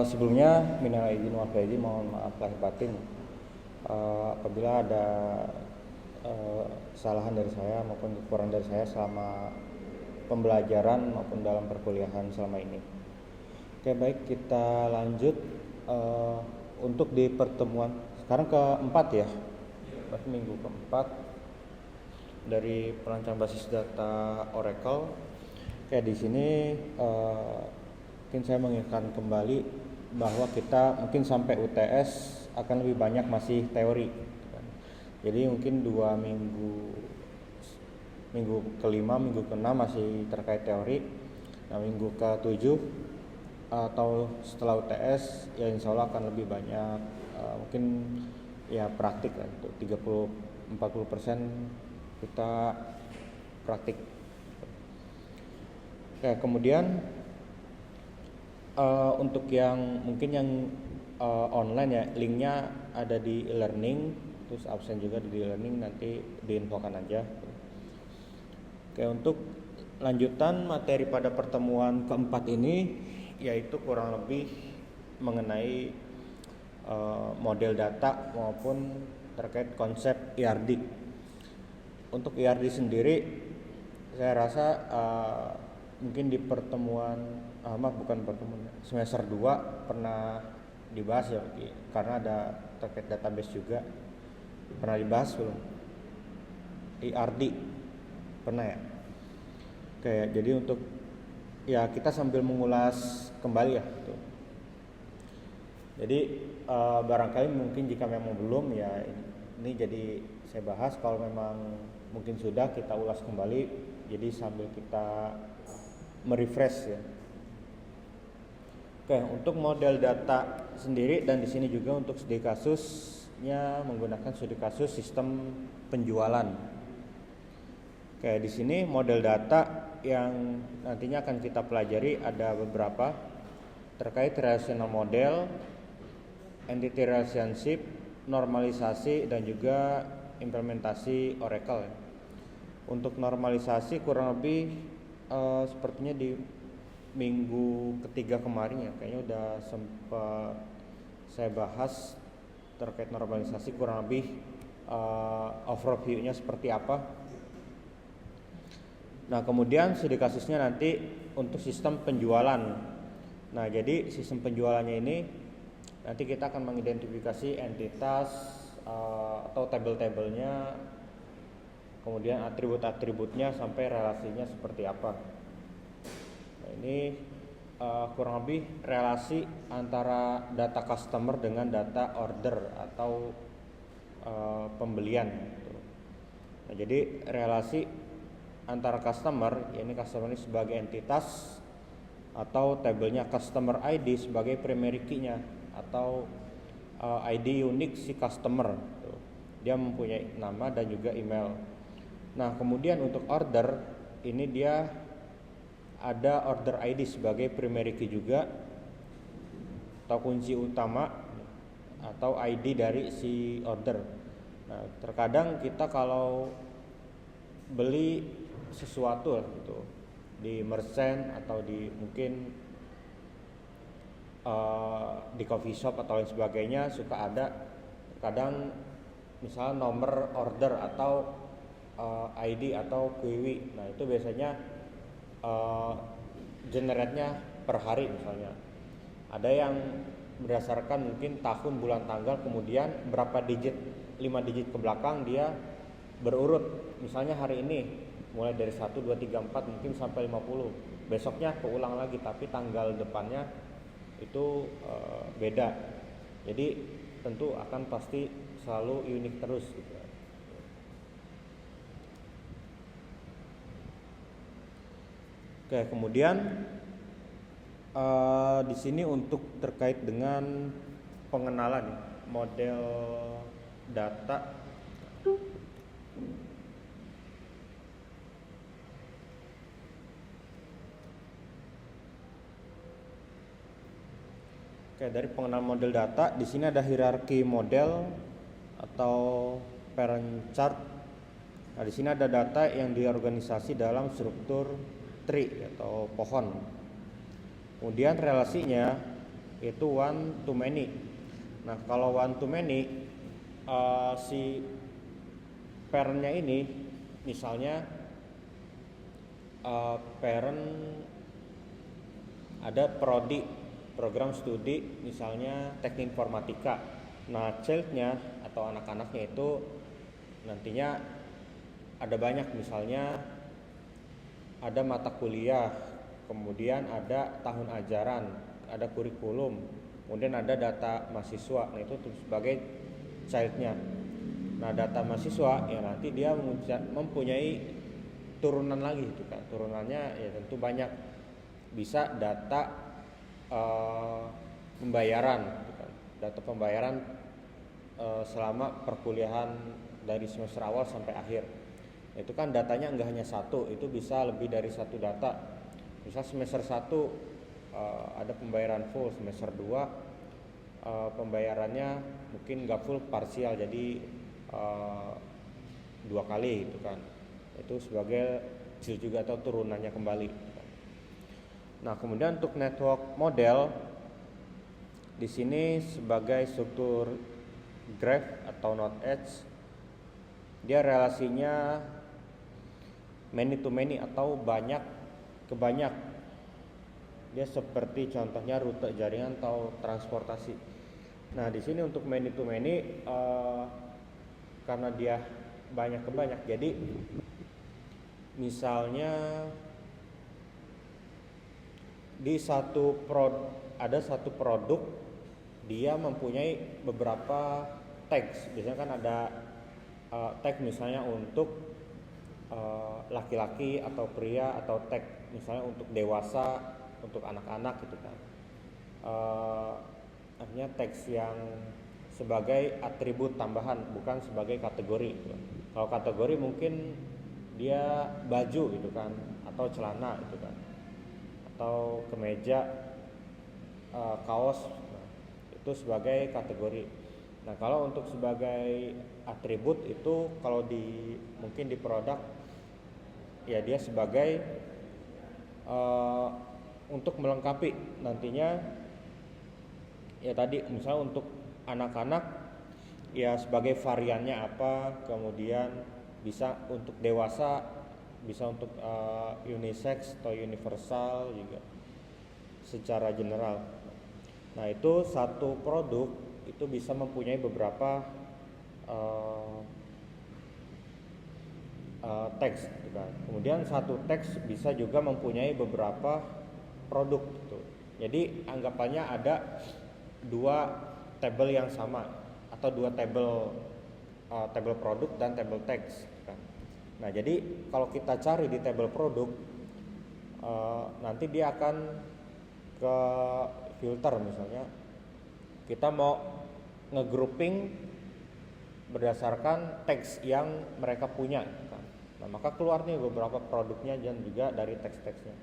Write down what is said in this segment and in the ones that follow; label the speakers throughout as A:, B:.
A: Sebelumnya minal aidin wal faizin, mohon maaf lahir batin apabila ada kesalahan dari saya maupun kekurangan dari saya selama pembelajaran maupun dalam perkuliahan selama ini. Oke, baik, kita lanjut untuk di pertemuan sekarang keempat ya, berarti minggu keempat dari perancang basis data Oracle. Oke, di sini mungkin saya mengingatkan kembali bahwa kita mungkin sampai UTS akan lebih banyak masih teori. Jadi mungkin 2 minggu kelima, minggu keenam masih terkait teori. Nah, minggu ke-7 atau setelah UTS ya insya Allah akan lebih banyak mungkin ya praktik kan, untuk 30-40% kita praktik. Oke, kemudian untuk yang mungkin yang online ya, linknya ada di e-learning, terus absen juga di e-learning, nanti diinfokan aja. Oke, untuk lanjutan materi pada pertemuan keempat ini yaitu kurang lebih mengenai model data maupun terkait konsep IRD. Untuk IRD sendiri saya rasa mungkin di pertemuan semester 2 pernah dibahas ya, karena ada terkait database juga. Pernah dibahas belum? IRD pernah ya? Oke, jadi untuk ya kita sambil mengulas kembali ya gitu. Jadi barangkali mungkin jika memang belum ya ini jadi saya bahas, kalau memang mungkin sudah kita ulas kembali, jadi sambil kita merefresh ya. Oke, untuk model data sendiri, dan di sini juga untuk studi kasusnya menggunakan studi kasus sistem penjualan. Oke, di sini model data yang nantinya akan kita pelajari ada beberapa terkait relational model, entity relationship, normalisasi, dan juga implementasi Oracle. Untuk normalisasi kurang lebih sepertinya di minggu ketiga kemarin ya, kayaknya udah sempat saya bahas terkait normalisasi, kurang lebih overview-nya seperti apa. Nah, kemudian studi kasusnya nanti untuk sistem penjualan. Nah, jadi sistem penjualannya ini nanti kita akan mengidentifikasi entitas atau tabel-tabelnya, kemudian atribut-atributnya sampai relasinya seperti apa. Nah, ini kurang lebih relasi antara data customer dengan data order atau pembelian gitu. Nah, jadi relasi antara customer, ini customer ini sebagai entitas, atau tabelnya customer ID sebagai primary key-nya atau ID unik si customer. Dia mempunyai nama dan juga email. Nah, kemudian untuk order ini dia ada order ID sebagai primary key juga atau kunci utama atau ID dari si order. Nah, terkadang kita kalau beli sesuatu gitu di merchant atau di mungkin di coffee shop atau lain sebagainya, suka ada kadang misalnya nomor order atau ID atau QW. Nah, itu biasanya generate-nya per hari misalnya. Ada yang berdasarkan mungkin tahun, bulan, tanggal, kemudian berapa digit, 5 digit ke belakang dia berurut. Misalnya hari ini mulai dari 1, 2, 3, 4 mungkin sampai 50. Besoknya keulang lagi tapi tanggal depannya itu beda. Jadi tentu akan pasti selalu unik terus gitu. Oke, kemudian di sini untuk terkait dengan pengenalan model data. Oke, dari pengenalan model data, di sini ada hierarki model atau parent chart. Nah, di sini ada data yang diorganisasi dalam struktur tree atau pohon. Kemudian relasinya itu one to many. Nah kalau one to many, si parentnya ini misalnya parent ada prodi, program studi misalnya teknik informatika. Nah childnya atau anak-anaknya itu nantinya ada banyak, misalnya ada mata kuliah, kemudian ada tahun ajaran, ada kurikulum, kemudian ada data mahasiswa. Nah itu sebagai childnya. Nah data mahasiswa ya nanti dia mempunyai turunan lagi itu kan. Turunannya ya tentu banyak, bisa data pembayaran gitu kan. Data pembayaran selama perkuliahan dari semester awal sampai akhir. Itu kan datanya enggak hanya satu, itu bisa lebih dari satu data. Misal semester 1 ada pembayaran full, semester 2 pembayarannya mungkin enggak full, parsial, jadi 2 kali gitu kan. Itu sebagai hasil juga atau turunannya kembali. Nah, kemudian untuk network model di sini sebagai struktur graph atau node edge, dia relasinya many to many atau banyak ke banyak. Dia seperti contohnya rute jaringan atau transportasi. Nah, di sini untuk many to many karena dia banyak ke banyak, jadi misalnya di ada satu produk, dia mempunyai beberapa tags. Biasanya kan ada tag misalnya untuk laki-laki atau pria, atau tag misalnya untuk dewasa, untuk anak-anak gitu kan. Artinya tags yang sebagai atribut tambahan, bukan sebagai kategori gitu. Kalau kategori mungkin dia baju gitu kan, atau celana gitu kan, atau kemeja, kaos, nah, itu sebagai kategori. Nah kalau untuk sebagai atribut itu kalau mungkin di produk ya dia sebagai untuk melengkapi nantinya ya tadi, misalnya untuk anak-anak ya sebagai variannya apa, kemudian bisa untuk dewasa, bisa untuk unisex atau universal juga secara general. Nah itu satu produk itu bisa mempunyai beberapa teks gitu kan. Kemudian satu teks bisa juga mempunyai beberapa produk gitu. Jadi anggapannya ada dua tabel yang sama, atau dua tabel produk dan tabel teks gitu kan. Nah jadi kalau kita cari di tabel produk, nanti dia akan ke filter, misalnya kita mau ngegrouping berdasarkan teks yang mereka punya kan. Nah maka keluar nih beberapa produknya dan juga dari teks-teksnya.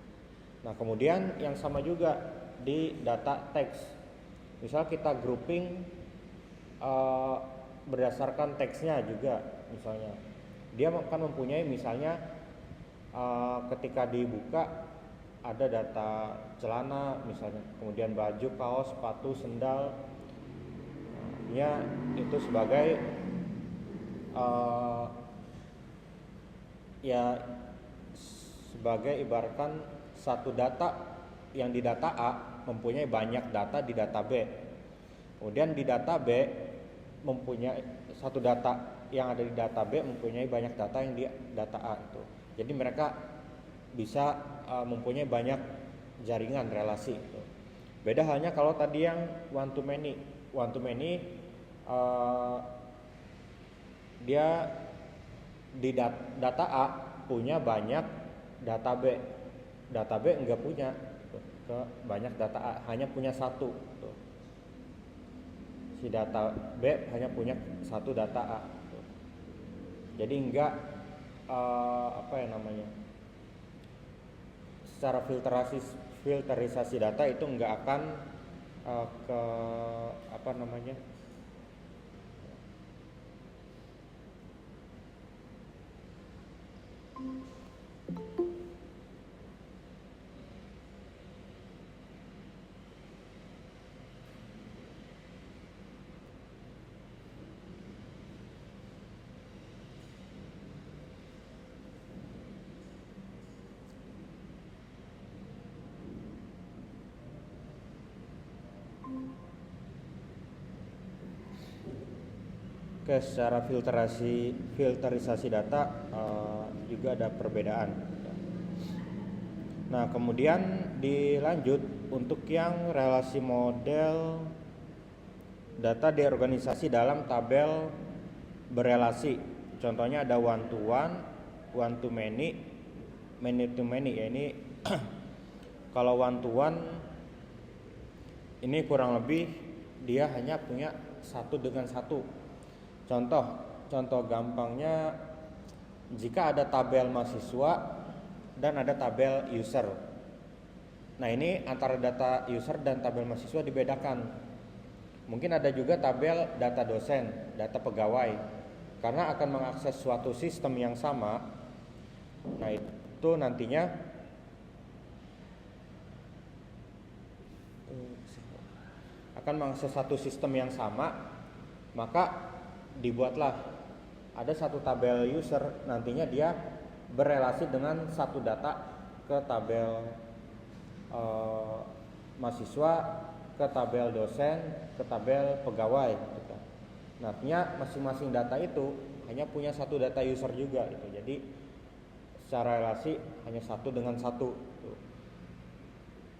A: Nah kemudian yang sama juga di data teks, misal kita grouping berdasarkan teksnya juga, misalnya dia akan mempunyai misalnya ketika dibuka ada data celana misalnya, kemudian baju, kaos, sepatu, sendal, ya itu sebagai ya sebagai ibaratkan satu data yang di data A mempunyai banyak data di data B, kemudian di data B mempunyai satu data yang ada di data B mempunyai banyak data yang di data A itu. Jadi mereka bisa mempunyai banyak jaringan relasi itu. Beda halnya kalau tadi yang one to many. One to many dia di data A punya banyak data B. Data B enggak punya ke banyak data A, hanya punya satu tuh. Si data B hanya punya satu data A tuh. Jadi enggak apa ya namanya, secara filterisasi data itu enggak akan ke apa namanya, Oke, secara filterisasi data juga ada perbedaan. Nah, kemudian dilanjut untuk yang relasi model data di organisasi dalam tabel berelasi. Contohnya ada one to one to many to many. Ya ini kalau one to one ini kurang lebih dia hanya punya satu dengan satu. Contoh gampangnya, jika ada tabel mahasiswa dan ada tabel user. Nah, ini antara data user dan tabel mahasiswa dibedakan. Mungkin ada juga tabel data dosen, data pegawai. Karena akan mengakses suatu sistem yang sama. Nah, itu nantinya akan mengakses satu sistem yang sama, maka dibuatlah ada satu tabel user, nantinya dia berelasi dengan satu data ke tabel mahasiswa, ke tabel dosen, ke tabel pegawai gitu. Nantinya masing-masing data itu hanya punya satu data user juga gitu. Jadi secara relasi hanya satu dengan satu gitu.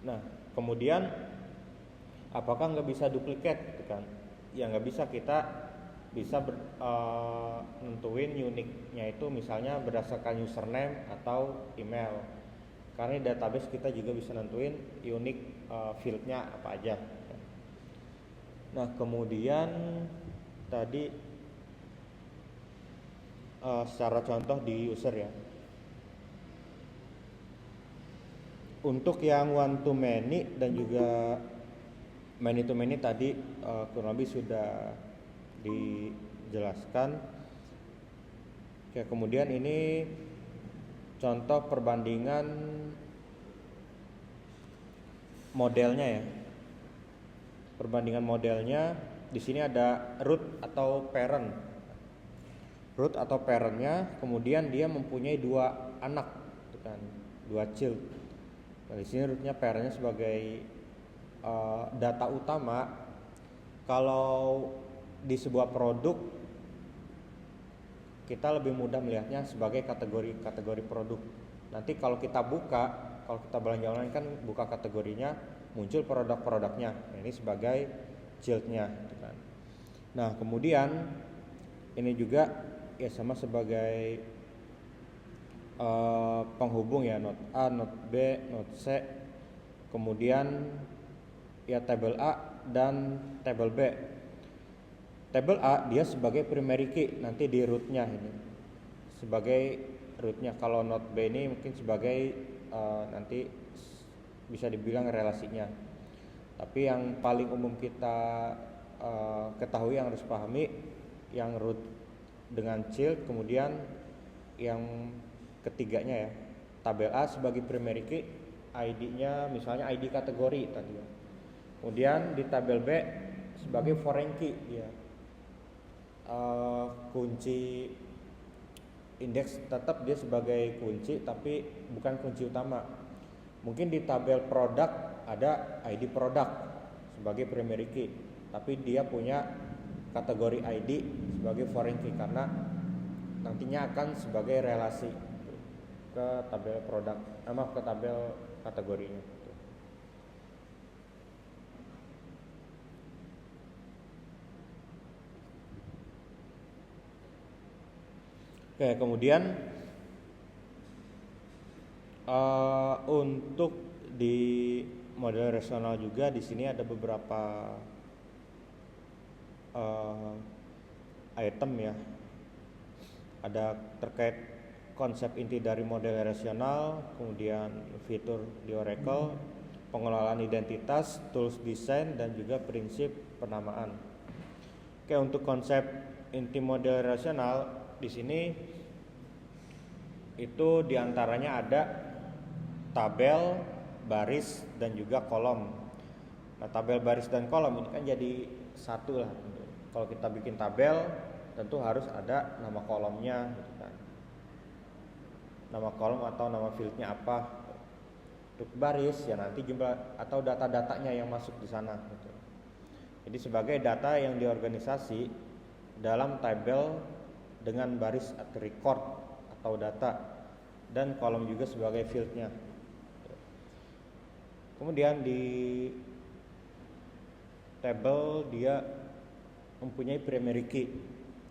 A: Nah, kemudian apakah nggak bisa duplikat gitu kan? Ya nggak bisa, kita bisa nentuin unique-nya itu misalnya berdasarkan username atau email. Karena di database kita juga bisa nentuin unique field-nya apa aja. Nah, kemudian tadi secara contoh di user ya. Untuk yang one to many dan juga many to many tadi kurang lebih sudah dijelaskan. Oke, kemudian ini contoh perbandingan modelnya ya. Perbandingan modelnya di sini ada root atau parent. Root atau parentnya, kemudian dia mempunyai dua anak, kan, dua child. Nah, di sini rootnya, parentnya sebagai data utama. Kalau di sebuah produk kita lebih mudah melihatnya sebagai kategori produk. Nanti kalau kita belanja online kan buka kategorinya, muncul produk-produknya. Nah, ini sebagai childnya gitu kan. Nah, kemudian ini juga ya sama sebagai penghubung ya, node A, node B, node C. Kemudian ya tabel A dan tabel B. Tabel A dia sebagai primary key nanti di rootnya ini, sebagai rootnya. Kalau node B ini mungkin sebagai nanti bisa dibilang relasinya. Tapi yang paling umum kita ketahui, yang harus pahami, yang root dengan child, kemudian yang ketiganya ya, tabel A sebagai primary key, ID-nya misalnya ID kategori tadi ya. Kemudian di tabel B sebagai foreign key ya. Kunci indeks, tetap dia sebagai kunci tapi bukan kunci utama. Mungkin di tabel produk ada ID produk sebagai primary key, tapi dia punya kategori ID sebagai foreign key karena nantinya akan sebagai relasi ke tabel produk, ke tabel kategorinya. Oke, kemudian untuk di model relasional juga di sini ada beberapa item ya. Ada terkait konsep inti dari model relasional, kemudian fitur di Oracle, pengelolaan identitas, tools desain, dan juga prinsip penamaan. Oke, untuk konsep inti model relasional di sini itu diantaranya ada tabel, baris, dan juga kolom. Nah, tabel, baris, dan kolom ini kan jadi satu lah. Kalau kita bikin tabel, tentu harus ada nama kolomnya, gitu kan. Nama kolom atau nama fieldnya apa. Untuk baris ya nanti jumlah atau data-datanya yang masuk di sana. Gitu. Jadi sebagai data yang diorganisasi dalam tabel dengan baris record atau data, dan kolom juga sebagai fieldnya. Kemudian di tabel dia mempunyai primary key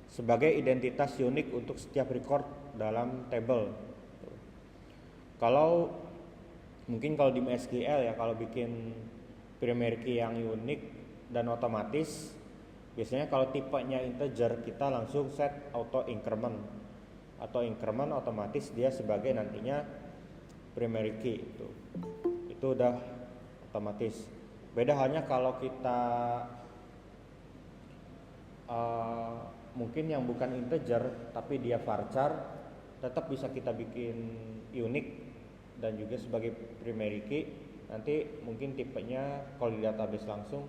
A: sebagai identitas unik untuk setiap record dalam tabel. Kalau mungkin kalau di MySQL ya, kalau bikin primary key yang unik dan otomatis, biasanya kalau tipenya integer kita langsung set auto increment, atau increment otomatis dia sebagai nantinya primary key. Itu udah otomatis. Beda halnya kalau kita mungkin yang bukan integer tapi dia varchar, tetap bisa kita bikin unik dan juga sebagai primary key. Nanti mungkin tipenya kalau di database langsung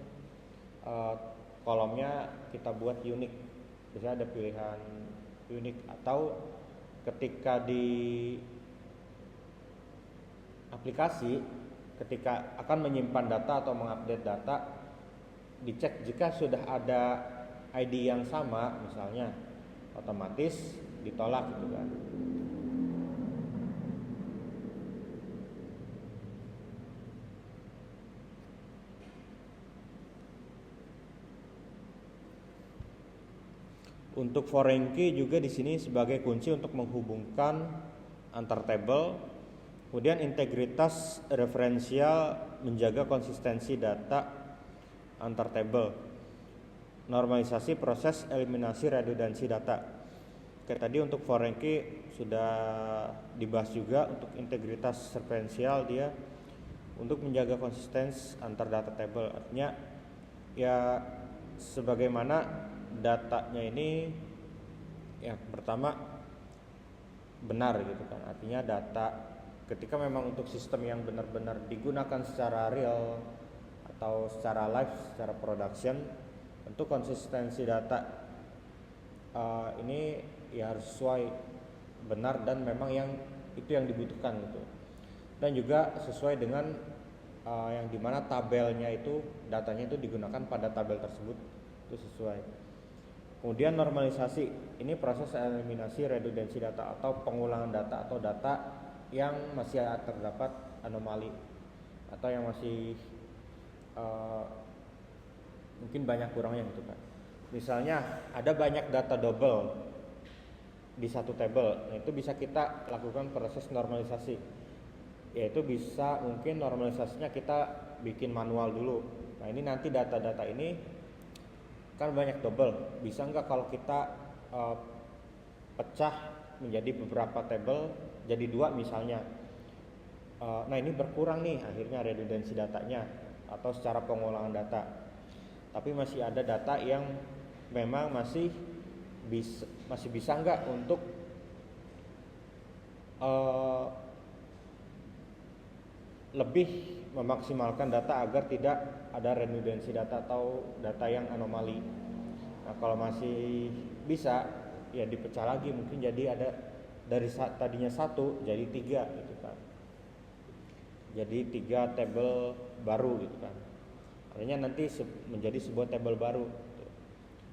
A: kolomnya kita buat unik, biasanya ada pilihan unik. Atau ketika di aplikasi, ketika akan menyimpan data atau mengupdate data, dicek jika sudah ada ID yang sama misalnya, otomatis ditolak gitu kan. Untuk foreign key juga di sini sebagai kunci untuk menghubungkan antar table. Kemudian integritas referensial, menjaga konsistensi data antar table. Normalisasi proses eliminasi redundansi data. Oke, tadi untuk foreign key sudah dibahas juga. Untuk integritas referensial, dia untuk menjaga konsistensi antar data table. Artinya ya sebagaimana datanya ini yang pertama benar gitu kan. Artinya data ketika memang untuk sistem yang benar-benar digunakan secara real atau secara live, secara production, tentu konsistensi data ini ya harus sesuai, benar, dan memang yang itu yang dibutuhkan gitu. Dan juga sesuai dengan yang dimana tabelnya itu, datanya itu digunakan pada tabel tersebut, itu sesuai. Kemudian normalisasi, ini proses eliminasi redundansi data atau pengulangan data atau data yang masih terdapat anomali atau yang masih mungkin banyak kurangnya gitu kan. Misalnya ada banyak data double di satu table, nah itu bisa kita lakukan proses normalisasi, yaitu bisa mungkin normalisasinya kita bikin manual dulu. Nah ini nanti data-data ini kan banyak double, bisa nggak kalau kita pecah menjadi beberapa table, jadi 2 misalnya. Nah ini berkurang nih akhirnya redundansi datanya atau secara pengulangan data. Tapi masih ada data yang memang masih bisa nggak untuk lebih memaksimalkan data agar tidak ada redundansi data atau data yang anomali. Nah kalau masih bisa ya dipecah lagi, mungkin jadi ada dari tadinya 1 jadi 3 gitu kan. Jadi 3 table baru gitu kan. Artinya nanti menjadi sebuah table baru gitu.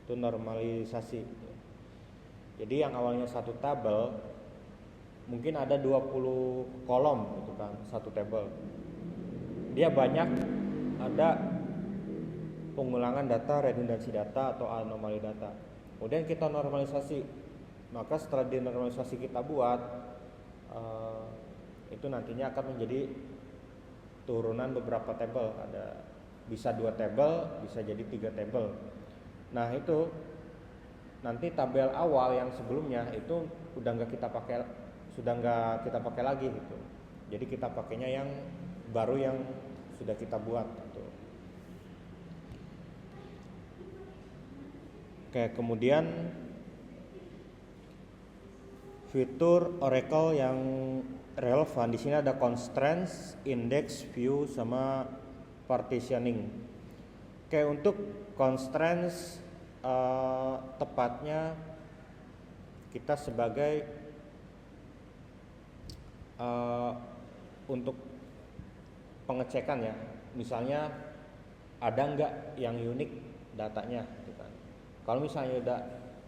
A: Itu normalisasi gitu. Jadi yang awalnya 1 tabel mungkin ada 20 kolom gitu kan, 1 table. Dia banyak ada pengulangan data, redundansi data atau anomali data. Kemudian kita normalisasi. Maka setelah dinormalisasi kita buat itu nantinya akan menjadi turunan beberapa table. Ada bisa 2 table, bisa jadi 3 table. Nah itu nanti tabel awal yang sebelumnya itu udah nggak kita pakai lagi gitu. Jadi kita pakainya yang baru yang sudah kita buat gitu. Oke, kemudian fitur Oracle yang relevan di sini ada constraints, index, view, sama partitioning. Oke, untuk constraints tepatnya kita sebagai untuk pengecekan ya, misalnya ada nggak yang unik datanya gitu kan. Kalau misalnya udah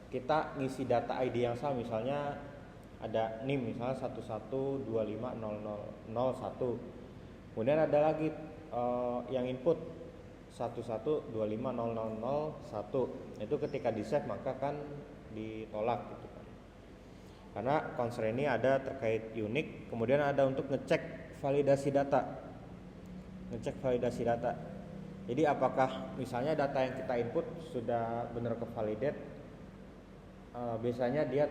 A: kita ngisi data ID yang sama, misalnya ada NIM misalnya 11250001. Kemudian ada lagi yang input 11250001. Itu ketika di save maka kan ditolak gitu kan. Karena constraint ini ada terkait unique, kemudian ada untuk ngecek validasi data. Jadi apakah misalnya data yang kita input sudah benar ke validate, biasanya dia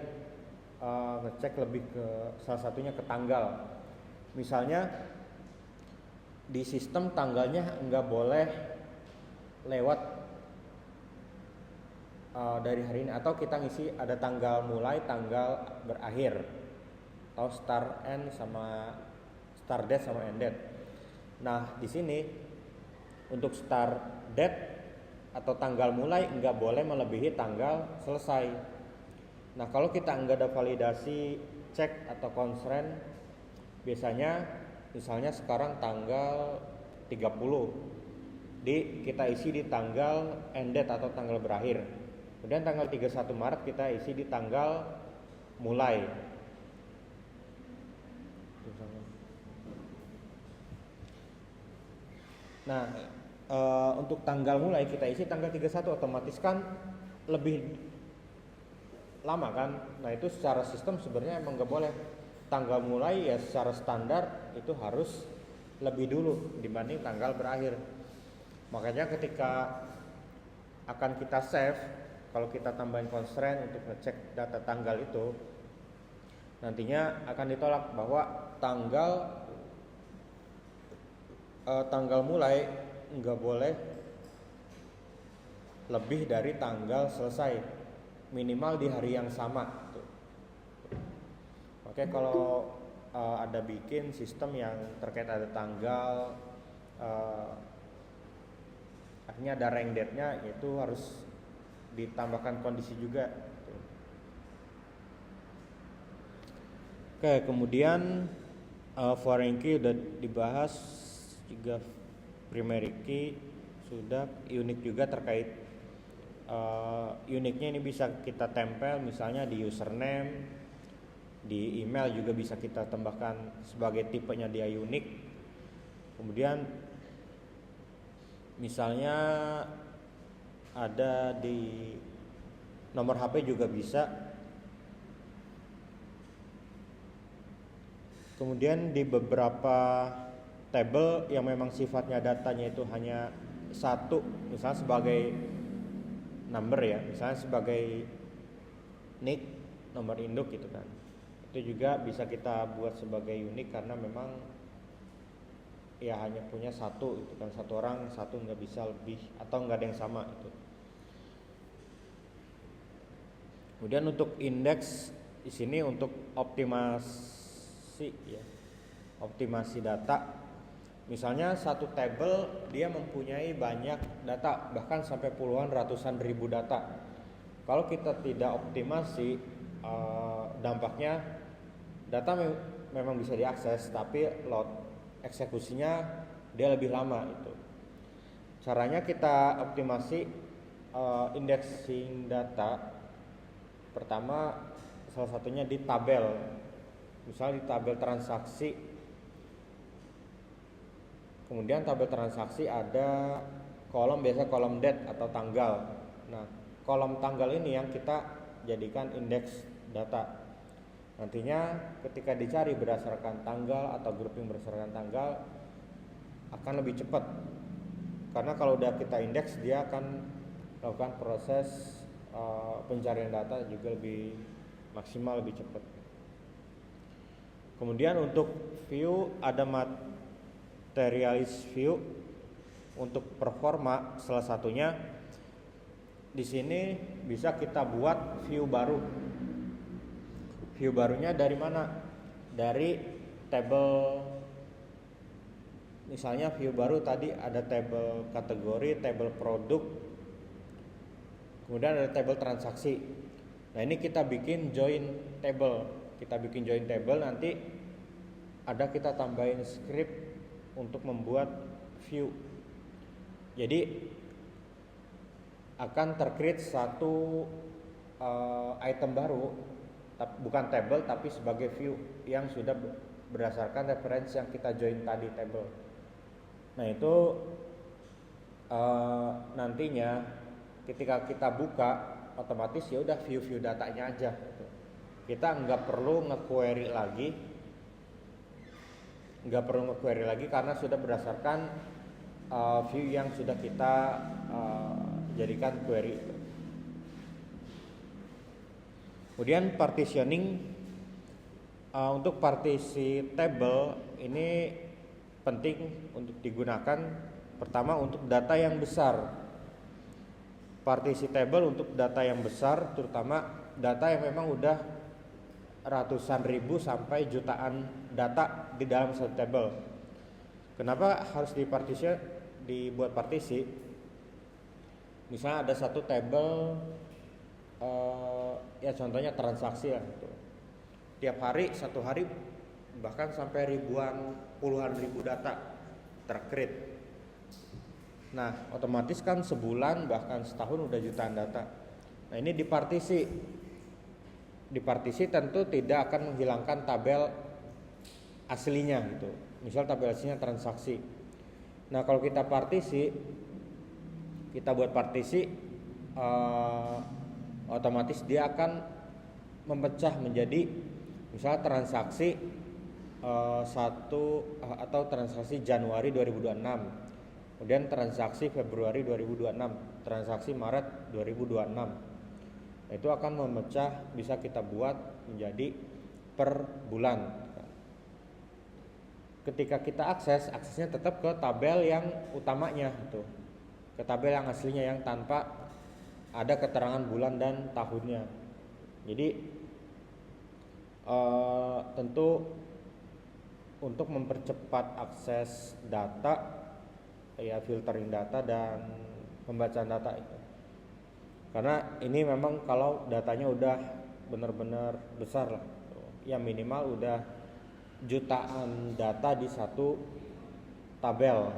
A: ngecek lebih ke salah satunya ke tanggal. Misalnya di sistem tanggalnya nggak boleh lewat dari hari ini, atau kita ngisi ada tanggal mulai, tanggal berakhir, atau start end sama start date sama end date. Nah di sini untuk start date atau tanggal mulai nggak boleh melebihi tanggal selesai. Nah kalau kita nggak ada validasi cek atau constraint, biasanya misalnya sekarang tanggal 30, kita isi di tanggal end date atau tanggal berakhir. Kemudian tanggal 31 Maret kita isi di tanggal mulai. Nah untuk tanggal mulai kita isi tanggal 31, otomatis kan lebih lama kan. Nah itu secara sistem sebenarnya emang nggak boleh. Tanggal mulai ya secara standar itu harus lebih dulu dibanding tanggal berakhir. Makanya ketika akan kita save, kalau kita tambahin constraint untuk ngecek data tanggal itu, nantinya akan ditolak bahwa tanggal mulai nggak boleh lebih dari tanggal selesai, minimal di hari yang sama. Oke, kalau ada bikin sistem yang terkait ada tanggal, akhirnya ada rank date-nya, itu harus ditambahkan kondisi juga. Oke, kemudian foreign key udah dibahas, juga primary key sudah, unique juga terkait unique-nya ini bisa kita tempel misalnya di username, di email juga bisa kita tambahkan sebagai tipenya dia unique. Kemudian misalnya ada di nomor HP juga bisa. Kemudian di beberapa table yang memang sifatnya datanya itu hanya satu, misalnya sebagai number ya, misalnya sebagai nick, nomor induk gitu kan, itu juga bisa kita buat sebagai unik karena memang ya hanya punya satu itu kan, satu orang satu, nggak bisa lebih atau nggak ada yang sama itu. Kemudian untuk indeks di sini untuk optimasi ya, optimasi data. Misalnya satu table dia mempunyai banyak data, bahkan sampai puluhan ratusan ribu data. Kalau kita tidak optimasi, dampaknya data memang bisa diakses, tapi load eksekusinya dia lebih lama itu. Caranya kita optimasi indexing data. Pertama salah satunya di tabel. Misalnya di tabel transaksi. Kemudian tabel transaksi ada kolom, biasa kolom date atau tanggal. Nah, kolom tanggal ini yang kita jadikan indeks data. Nantinya ketika dicari berdasarkan tanggal atau grouping berdasarkan tanggal akan lebih cepat. Karena kalau udah kita indeks, dia akan melakukan proses pencarian data juga lebih maksimal, lebih cepat. Kemudian untuk view ada materialist view. Untuk performa salah satunya di sini bisa kita buat view baru. View barunya dari mana? Dari table. Misalnya view baru tadi ada table kategori, table produk, kemudian ada table transaksi. Nah ini kita bikin join table. Nanti ada kita tambahin script untuk membuat view. Jadi akan tercreate satu item baru, bukan table tapi sebagai view yang sudah berdasarkan referensi yang kita join tadi table. Nah itu nantinya ketika kita buka otomatis ya udah view datanya aja gitu. Kita nggak perlu nge-query lagi karena sudah berdasarkan view yang sudah kita jadikan query. Kemudian partitioning, untuk partisi table ini penting untuk digunakan pertama untuk data yang besar. Partisi table untuk data yang besar, terutama data yang memang udah ratusan ribu sampai jutaan data di dalam satu table. Kenapa harus dibuat partisi? Misalnya ada satu table, ya contohnya transaksi ya gitu. Tiap hari, satu hari bahkan sampai puluhan ribu data tercreate. Nah otomatis kan sebulan bahkan setahun udah jutaan data. Nah ini dipartisi tentu tidak akan menghilangkan tabel aslinya gitu. Misal tabel aslinya transaksi. Nah kalau kita buat partisi, otomatis dia akan memecah menjadi misalnya transaksi atau transaksi Januari 2026. Kemudian transaksi Februari 2026, transaksi Maret 2026. Nah, itu akan memecah, bisa kita buat menjadi per bulan. Ketika kita aksesnya tetap ke tabel yang utamanya gitu. Ke tabel yang aslinya yang tanpa ada keterangan bulan dan tahunnya. Jadi tentu untuk mempercepat akses data, ya filtering data dan pembacaan data itu. Karena ini memang kalau datanya udah benar-benar besar lah, ya minimal udah jutaan data di satu tabel.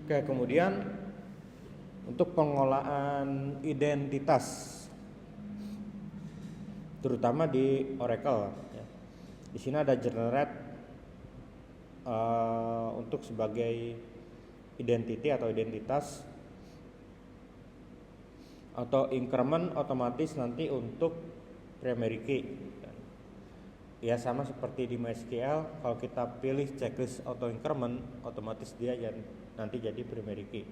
A: Oke, kemudian untuk pengolahan identitas, terutama di Oracle, ya. Di sini ada generate untuk sebagai identity atau identitas, atau increment otomatis nanti untuk primary key. Ya sama seperti di MySQL, kalau kita pilih checklist auto increment, otomatis dia nanti jadi primary key.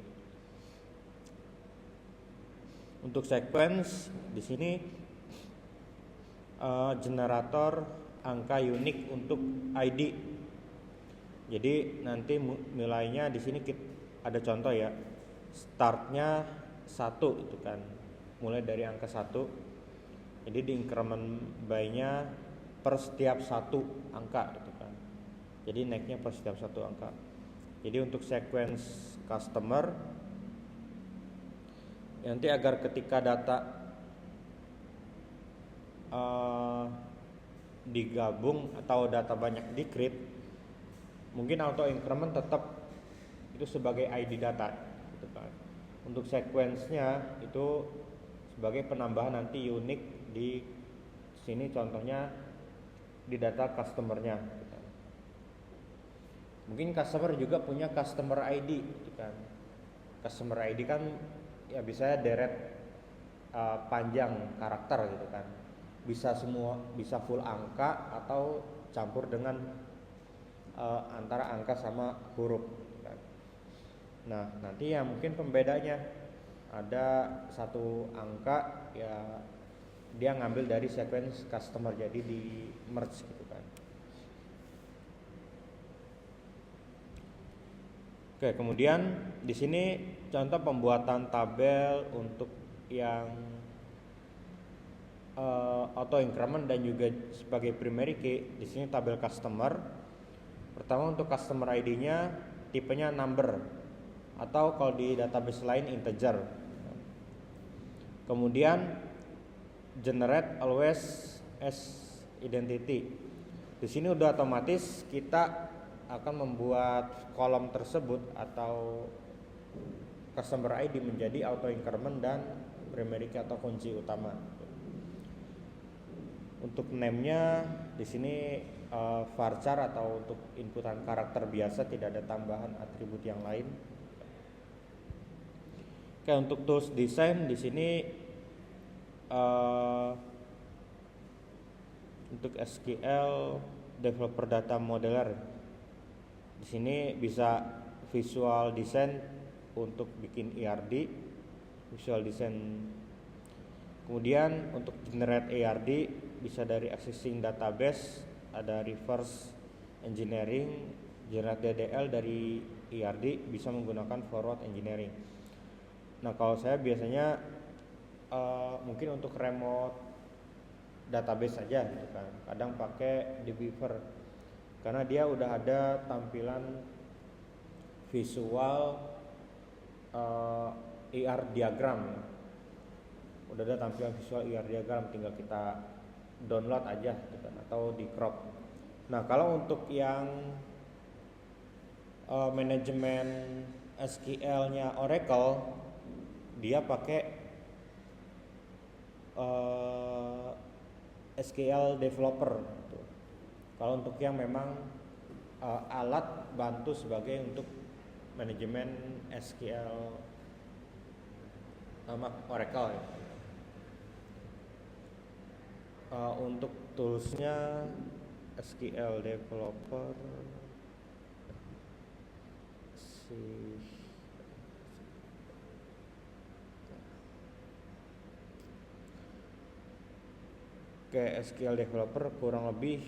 A: Untuk sequence di sini generator angka unik untuk ID. Jadi nanti nilainya di sini ada contoh ya, startnya 1 itu kan, mulai dari angka 1. Jadi di increment by-nya per setiap satu angka gitu kan. Jadi naiknya per setiap satu angka. Jadi untuk sequence customer nanti agar ketika data digabung atau data banyak di-create, mungkin auto increment tetap itu sebagai ID data gitu kan. Untuk sequence-nya itu sebagai penambahan nanti unik di sini, contohnya di data customer-nya gitu. Mungkin customer juga punya customer ID gitu kan. Customer ID kan ya bisa deret panjang karakter gitu kan. Bisa full angka atau campur dengan antara angka sama huruf gitu kan. Nah, nanti ya mungkin pembedanya ada satu angka ya dia ngambil dari sequence customer, jadi di merge gitu kan. Oke, kemudian di sini contoh pembuatan tabel untuk yang auto increment dan juga sebagai primary key. Di sini tabel customer. Pertama untuk customer ID-nya tipenya number. atau kalau di database lain integer. Kemudian generate always as identity. Di sini udah otomatis kita akan membuat kolom tersebut atau customer ID menjadi auto increment dan primary key atau kunci utama. Untuk name-nya di sini varchar atau untuk inputan karakter biasa, tidak ada tambahan atribut yang lain. Oke, untuk tools design di sini untuk SQL developer data modeler. Di sini bisa visual design untuk bikin ERD, visual design. Kemudian untuk generate ERD bisa dari existing database, ada reverse engineering, generate DDL dari ERD bisa menggunakan forward engineering. Nah, kalau saya biasanya mungkin untuk remote database saja gitu kan. Kadang pakai dbeaver karena dia udah ada tampilan visual ER diagram. Udah ada tampilan visual ER diagram, tinggal kita download aja gitu kan, atau di crop. Nah, kalau untuk yang manajemen SQL-nya Oracle, dia pakai SQL developer gitu. Kalau untuk yang memang alat bantu sebagai untuk manajemen SQL Oracle ya. Untuk toolsnya SQL developer Kayak SQL developer kurang lebih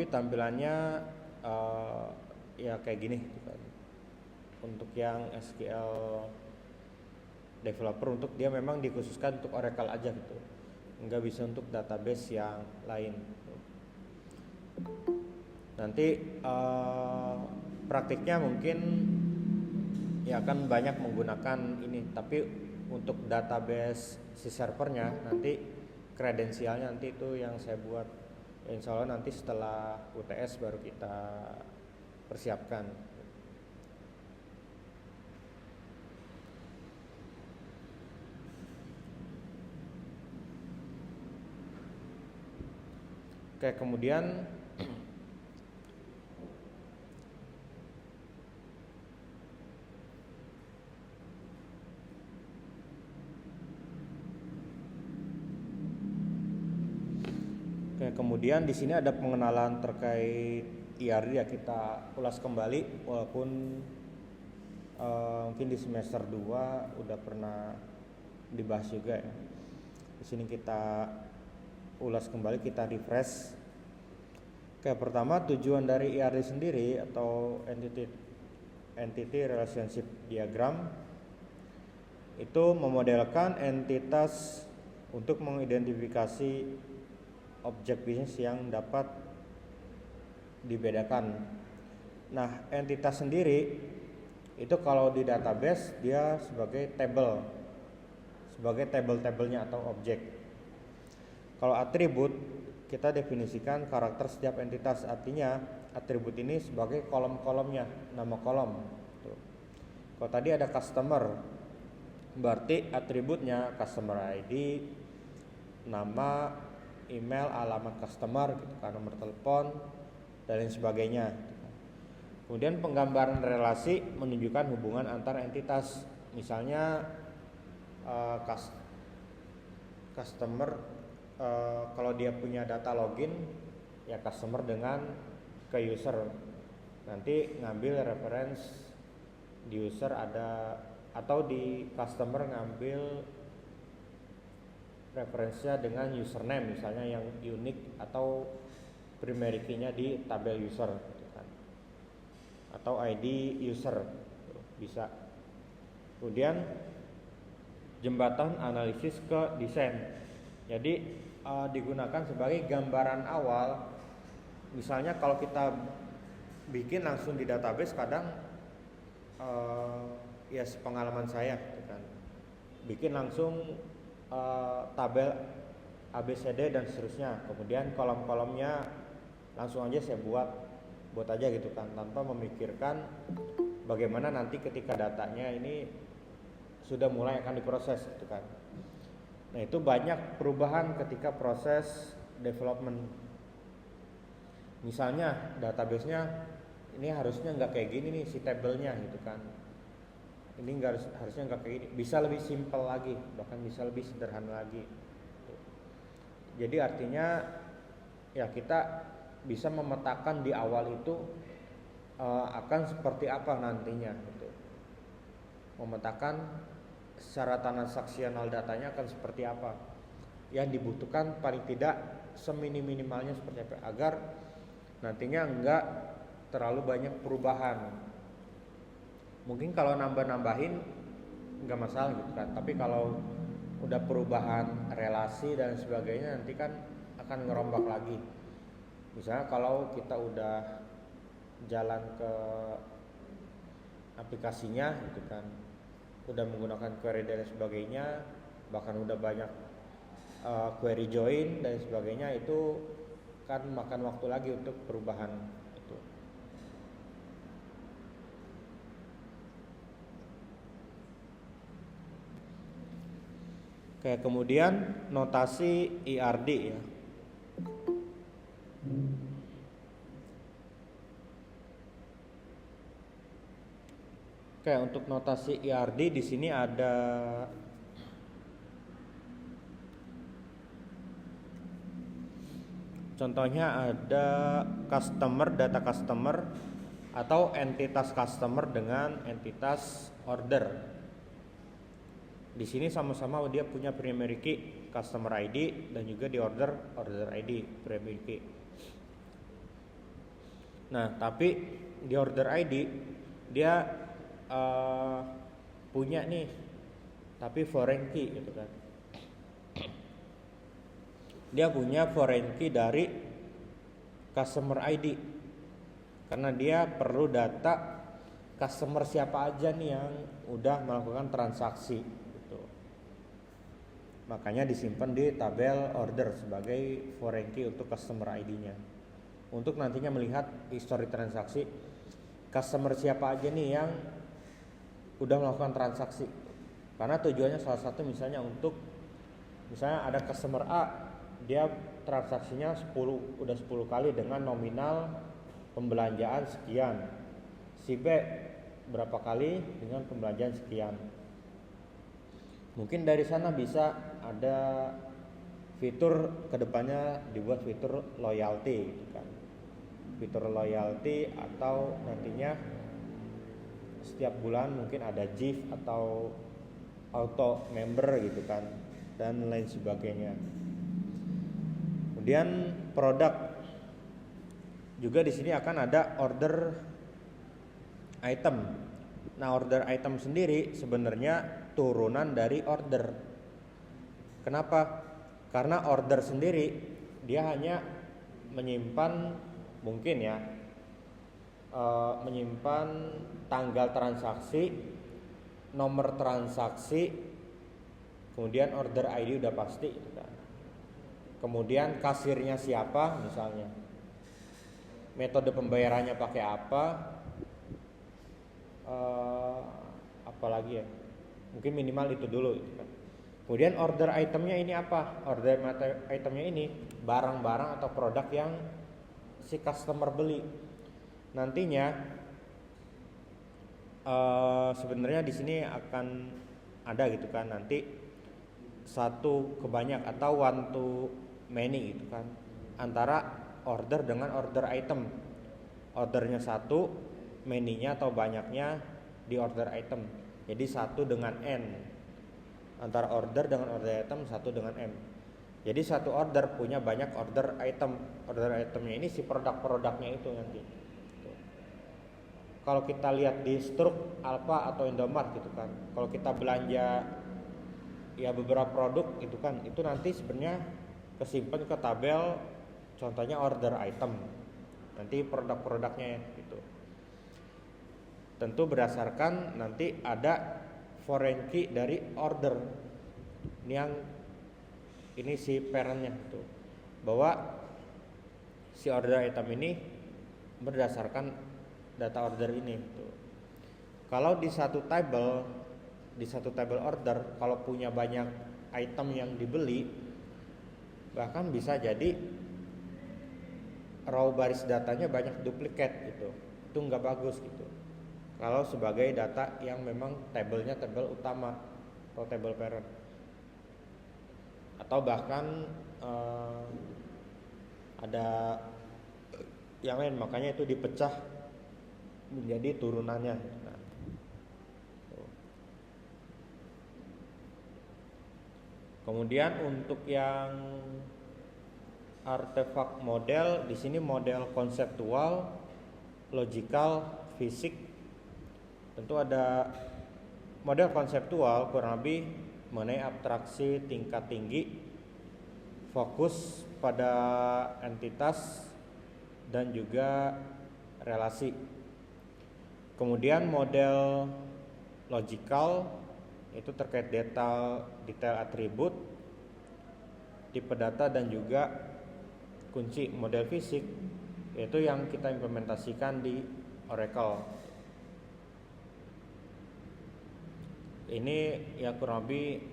A: tampilannya ya kayak gini gitu. Untuk yang SQL developer, untuk dia memang dikhususkan untuk Oracle aja gitu, nggak bisa untuk database yang lain. Nanti praktiknya mungkin ya akan banyak menggunakan ini, tapi untuk database si servernya nanti kredensialnya nanti itu yang saya buat, insya Allah nanti setelah UTS baru kita persiapkan. Oke, kemudian di sini ada pengenalan terkait ERD ya, kita ulas kembali walaupun mungkin di semester 2 udah pernah dibahas juga ya. Di sini kita ulas kembali, kita refresh. Pertama, tujuan dari ERD sendiri atau entity relationship diagram itu memodelkan entitas untuk mengidentifikasi objek bisnis yang dapat dibedakan. Nah, entitas sendiri itu kalau di database dia sebagai tabelnya atau objek. Kalau atribut kita definisikan karakter setiap entitas, artinya atribut ini sebagai kolom-kolomnya, nama kolom. Kalau tadi ada customer, berarti atributnya customer ID, nama, email, alamat customer, gitu kan, nomor telepon dan lain sebagainya. Kemudian penggambaran relasi menunjukkan hubungan antar entitas. Misalnya customer kalau dia punya data login ya customer dengan ke user, nanti ngambil reference di user ada, atau di customer ngambil referensinya dengan username misalnya yang unik atau primary key-nya di tabel user gitu kan, atau ID user bisa. Kemudian jembatan analisis ke desain. Jadi digunakan sebagai gambaran awal. Misalnya kalau kita bikin langsung di database, kadang ya sepengalaman saya gitu kan, bikin langsung tabel ABCD dan seterusnya, kemudian kolom-kolomnya langsung aja saya buat aja gitu kan, tanpa memikirkan bagaimana nanti ketika datanya ini sudah mulai akan diproses gitu kan. Nah, itu banyak perubahan ketika proses development. Misalnya database-nya ini harusnya nggak kayak gini nih si tabelnya gitu kan. Ini harusnya nggak kayak gini, bisa lebih simpel lagi, bahkan bisa lebih sederhana lagi. Jadi artinya ya kita bisa memetakan di awal itu akan seperti apa nantinya gitu. Memetakan secara transaksional datanya akan seperti apa, yang dibutuhkan paling tidak seminim-minimalnya seperti apa, agar nantinya enggak terlalu banyak perubahan. Mungkin kalau nambah-nambahin enggak masalah gitu kan, tapi kalau udah perubahan relasi dan sebagainya nanti kan akan ngerombak lagi. Misalnya kalau kita udah jalan ke aplikasinya gitu kan, udah menggunakan query dan sebagainya, bahkan udah banyak query join dan sebagainya, itu kan makan waktu lagi untuk perubahan itu. Kayak kemudian notasi IRD ya. Kayak untuk notasi IRD di sini ada contohnya, ada customer, data customer, atau entitas customer dengan entitas order. Di sini sama-sama dia punya primary key customer ID dan juga di order ID primary key. Nah, tapi di order ID dia punya nih tapi foreign key gitu kan. Dia punya foreign key dari customer ID karena dia perlu data customer siapa aja nih yang udah melakukan transaksi gitu. Makanya disimpan di tabel order sebagai foreign key untuk customer ID-nya. Untuk nantinya melihat histori transaksi customer siapa aja nih yang udah melakukan transaksi. Karena tujuannya salah satu misalnya untuk, misalnya ada customer A, dia transaksinya udah 10 kali dengan nominal pembelanjaan sekian. Si B berapa kali dengan pembelanjaan sekian. Mungkin dari sana bisa ada fitur kedepannya dibuat fitur loyalty gitu kan. Fitur loyalty atau nantinya setiap bulan mungkin ada GIF atau auto member gitu kan, dan lain sebagainya. Kemudian produk juga di sini akan ada order item. Nah, order item sendiri sebenarnya turunan dari order. Kenapa? Karena order sendiri dia hanya menyimpan mungkin ya menyimpan tanggal transaksi, nomor transaksi, kemudian order ID udah pasti gitu kan. Kemudian kasirnya siapa misalnya, metode pembayarannya pakai apa, apalagi ya, mungkin minimal itu dulu gitu kan. Kemudian order itemnya ini apa? Order itemnya ini barang-barang atau produk yang si customer beli. Nantinya sebenarnya di sini akan ada gitu kan, nanti satu ke banyak atau one to many gitu kan, antara order dengan order item. Ordernya satu, many-nya atau banyaknya di order item. Jadi satu dengan n, antara order dengan order item satu dengan m. Jadi satu order punya banyak order item. Order itemnya ini si produk-produknya itu nanti. Kalau kita lihat di struk Alfa atau Indomart gitu kan, kalau kita belanja ya beberapa produk itu kan itu nanti sebenarnya kesimpan ke tabel, contohnya order item, nanti produk-produknya gitu. Tentu berdasarkan nanti ada foreign key dari order yang ini si parentnya itu, bahwa si order item ini berdasarkan data order ini gitu. Kalau di satu table order, kalau punya banyak item yang dibeli, bahkan bisa jadi raw baris datanya banyak duplikat gitu. Itu nggak bagus gitu. Kalau sebagai data yang memang tabelnya tabel utama atau tabel parent, atau bahkan ada yang lain, makanya itu dipecah menjadi turunannya. Nah, kemudian untuk yang artefak model, di sini model konseptual, logical, fisik. Tentu ada model konseptual kurang lebih mengenai abstraksi tingkat tinggi, fokus pada entitas dan juga relasi. Kemudian model logical itu terkait detail atribut, tipe data dan juga kunci. Model fisik yaitu yang kita implementasikan di Oracle. Ini ya kurang lebih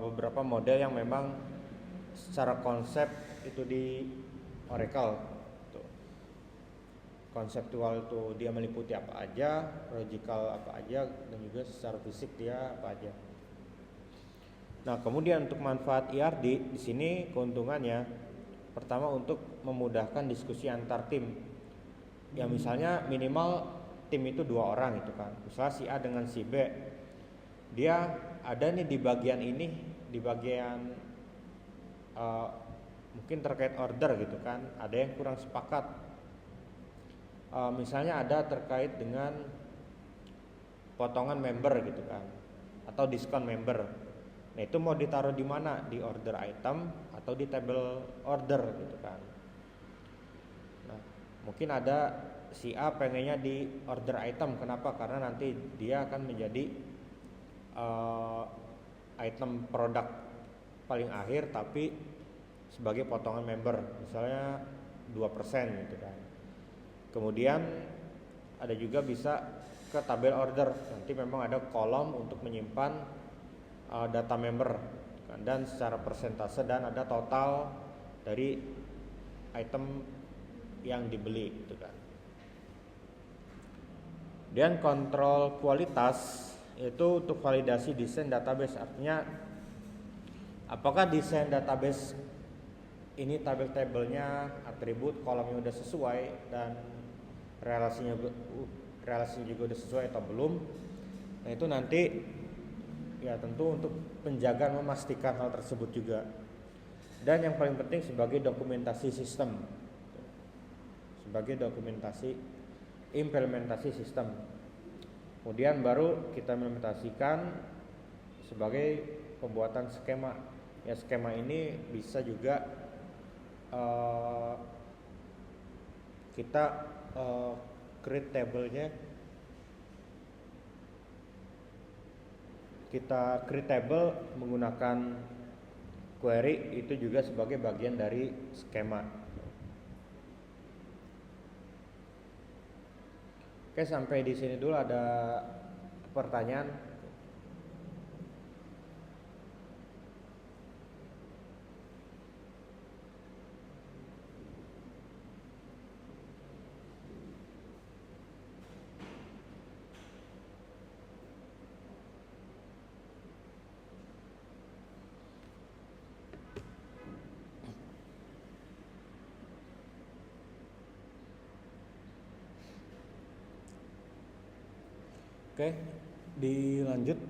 A: beberapa model yang memang secara konsep itu di Oracle. Konseptual itu dia meliputi apa aja, logical apa aja, dan juga secara fisik dia apa aja. Nah, kemudian untuk manfaat IRD di sini keuntungannya pertama untuk memudahkan diskusi antar tim. Ya misalnya minimal tim itu 2 orang gitu kan. Misalnya si A dengan si B, dia ada nih di bagian ini, di bagian mungkin terkait order gitu kan, ada yang kurang sepakat. Misalnya ada terkait dengan potongan member gitu kan, atau diskon member. Nah itu mau ditaruh di mana? Di order item atau di table order gitu kan. Nah mungkin ada si A pengennya di order item, kenapa? Karena nanti dia akan menjadi item produk paling akhir tapi sebagai potongan member, misalnya 2% gitu kan. Kemudian ada juga bisa ke tabel order, nanti memang ada kolom untuk menyimpan data member kan, dan secara persentase, dan ada total dari item yang dibeli gitu kan. Dan kontrol kualitas itu untuk validasi desain database, artinya apakah desain database ini tabel-tabelnya, atribut, kolomnya udah sesuai dan relasinya juga udah sesuai atau belum. Nah itu nanti ya tentu untuk penjagaan memastikan hal tersebut juga. Dan yang paling penting sebagai dokumentasi sistem, sebagai dokumentasi implementasi sistem. Kemudian baru kita implementasikan sebagai pembuatan skema. Ya skema ini bisa juga kita create table-nya, kita create table menggunakan query, itu juga sebagai bagian dari skema. Oke, sampai di sini dulu. Ada pertanyaan? Oke, dilanjut.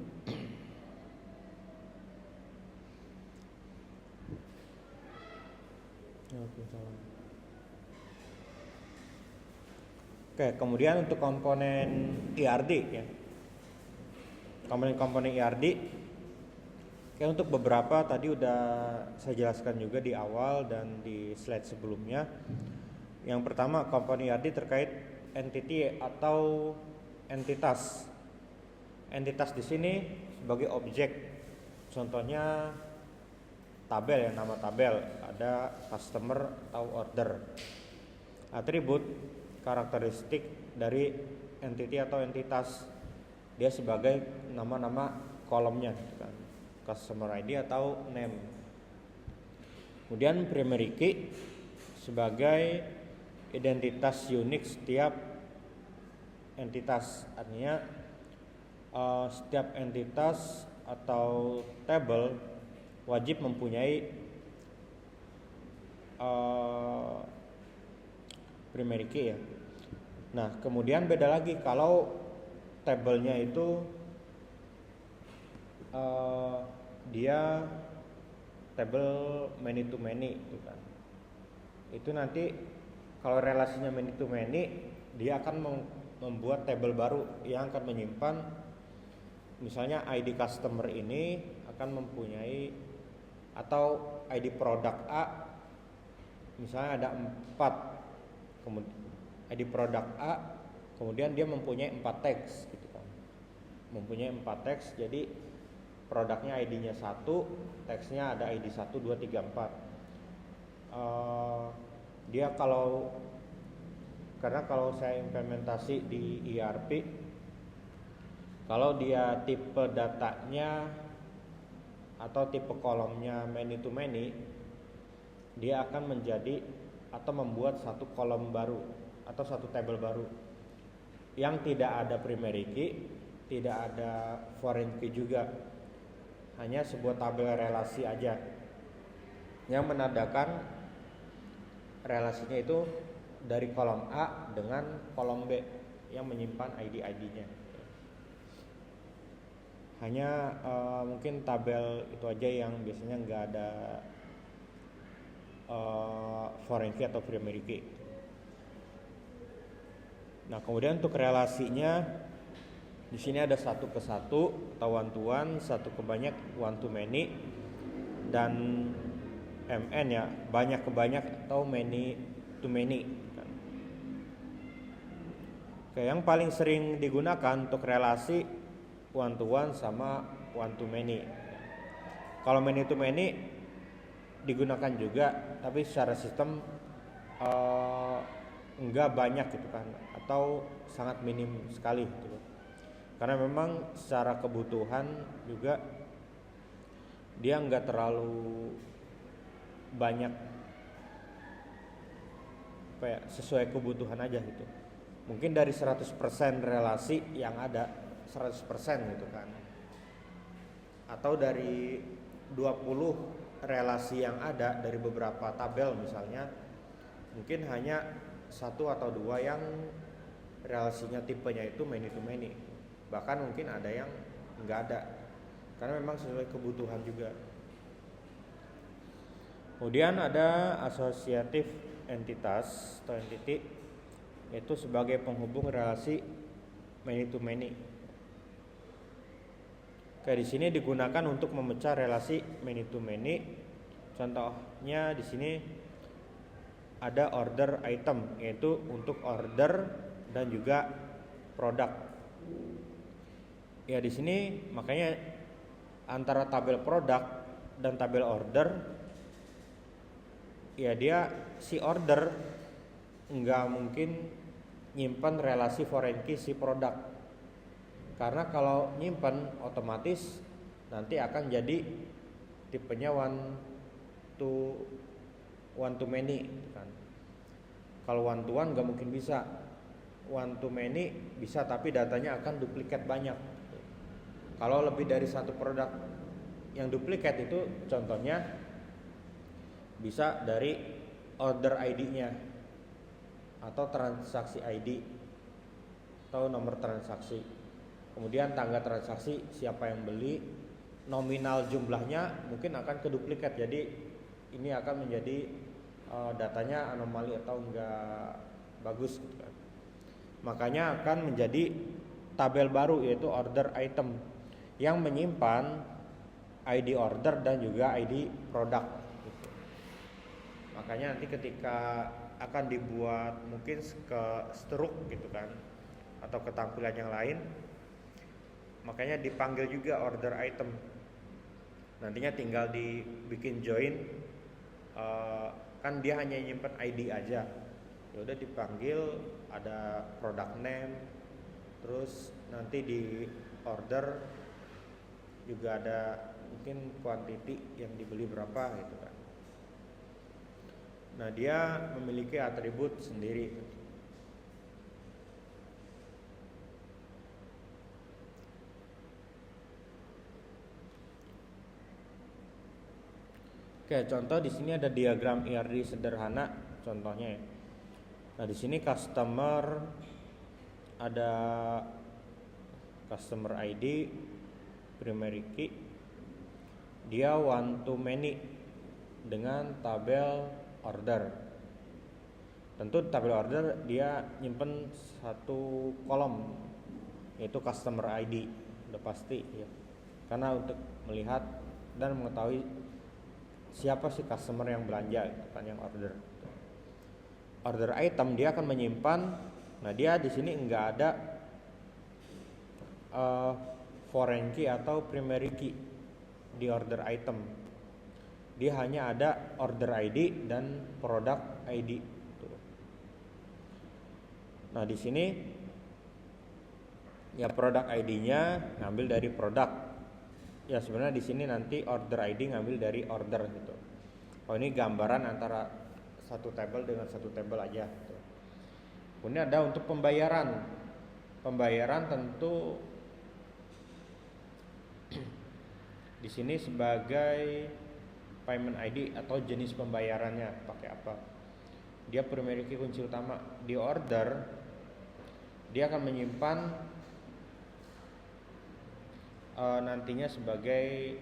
A: Oke, kemudian untuk komponen IRD ya. Komponen IRD Oke, untuk beberapa tadi udah saya jelaskan juga di awal dan di slide sebelumnya. Yang pertama, company ID terkait entity atau entitas. Entitas di sini sebagai objek. Contohnya tabel ya, nama tabel, ada customer atau order. Atribut, karakteristik dari entity atau entitas. Dia sebagai nama-nama kolomnya gitu kan. Customer ID atau name. Kemudian primary key sebagai identitas unik setiap entitas. Artinya setiap entitas atau table wajib mempunyai primary key ya. Nah, kemudian beda lagi kalau tabelnya itu dia table many to many gitu kan. Itu nanti kalau relasinya many to many, dia akan membuat table baru yang akan menyimpan misalnya ID customer ini akan mempunyai atau ID produk A misalnya ada 4, kemudian ID produk A kemudian dia mempunyai 4 teks gitu kan. Mempunyai 4 teks, jadi produknya ID-nya 1, teksnya ada ID 1, 2, 3, 4. Dia karena kalau saya implementasi di ERP, kalau dia tipe datanya atau tipe kolomnya many to many, dia akan menjadi atau membuat satu kolom baru atau satu table baru yang tidak ada primary key, tidak ada foreign key juga, hanya sebuah tabel relasi aja yang menandakan relasinya itu dari kolom A dengan kolom B yang menyimpan ID-ID-nya. Hanya mungkin tabel itu aja yang biasanya nggak ada foreign key atau primary key. Nah, kemudian untuk relasinya di sini ada 1 ke 1 atau one to one, 1 ke banyak one to many, dan MN ya, banyak ke banyak atau many to many. Oke, yang paling sering digunakan untuk relasi one to one sama one to many. Kalau many to many digunakan juga, tapi secara sistem enggak banyak gitu kan, atau sangat minim sekali gitu. Karena memang secara kebutuhan juga dia enggak terlalu banyak sesuai kebutuhan aja gitu. Mungkin dari 100% relasi yang ada 100% gitu kan, atau dari 20 relasi yang ada dari beberapa tabel misalnya, mungkin hanya 1 atau 2 yang relasinya tipenya itu many to many. Bahkan mungkin ada yang enggak ada, karena memang sesuai kebutuhan juga. Kemudian ada asosiatif entitas atau entity, yaitu sebagai penghubung relasi many to many. Kayak di sini digunakan untuk memecah relasi many to many. Contohnya di sini ada order item, yaitu untuk order dan juga produk. Ya, di sini makanya antara tabel produk dan tabel order, ya dia si order nggak mungkin nyimpan relasi foreign key si produk, karena kalau nyimpan otomatis nanti akan jadi tipenya one to many kan. Kalau one to one nggak mungkin bisa, one to many bisa tapi datanya akan duplikat banyak. Kalau lebih dari satu produk yang duplikat itu contohnya bisa dari order ID-nya atau transaksi ID atau nomor transaksi. Kemudian tanggal transaksi, siapa yang beli, nominal jumlahnya mungkin akan keduplikat. Jadi ini akan menjadi datanya anomali atau enggak bagus gitu kan. Makanya akan menjadi tabel baru, yaitu order item, yang menyimpan ID order dan juga ID produk gitu. Makanya nanti ketika akan dibuat mungkin ke struk gitu kan atau ke tampilan yang lain, makanya dipanggil juga order item. Nantinya tinggal dibikin join, kan dia hanya nyimpen ID aja. Ya udah dipanggil ada product name, terus nanti di order juga ada mungkin quantity yang dibeli berapa gitu kan. Nah, dia memiliki atribut sendiri. Oke, contoh di sini ada diagram ERD sederhana contohnya ya. Nah, di sini ada customer ID, primary key, dia one to many dengan tabel order. Tentu tabel order dia nyimpen satu kolom yaitu customer ID, udah pasti ya. Karena untuk melihat dan mengetahui siapa sih customer yang belanja gitu kan, yang order. Order item dia akan menyimpan. Nah, dia di sini enggak ada foreign key atau primary key di order item. Dia hanya ada order ID dan product ID. Nah, di sini ya product ID-nya ngambil dari produk. Ya sebenarnya di sini nanti order ID ngambil dari order gitu. Oh, ini gambaran antara satu tabel dengan satu tabel aja gitu. Kemudian ada untuk pembayaran. Pembayaran tentu di sini sebagai payment ID atau jenis pembayarannya pakai apa. Dia primary key kunci utama. Di order dia akan menyimpan nantinya sebagai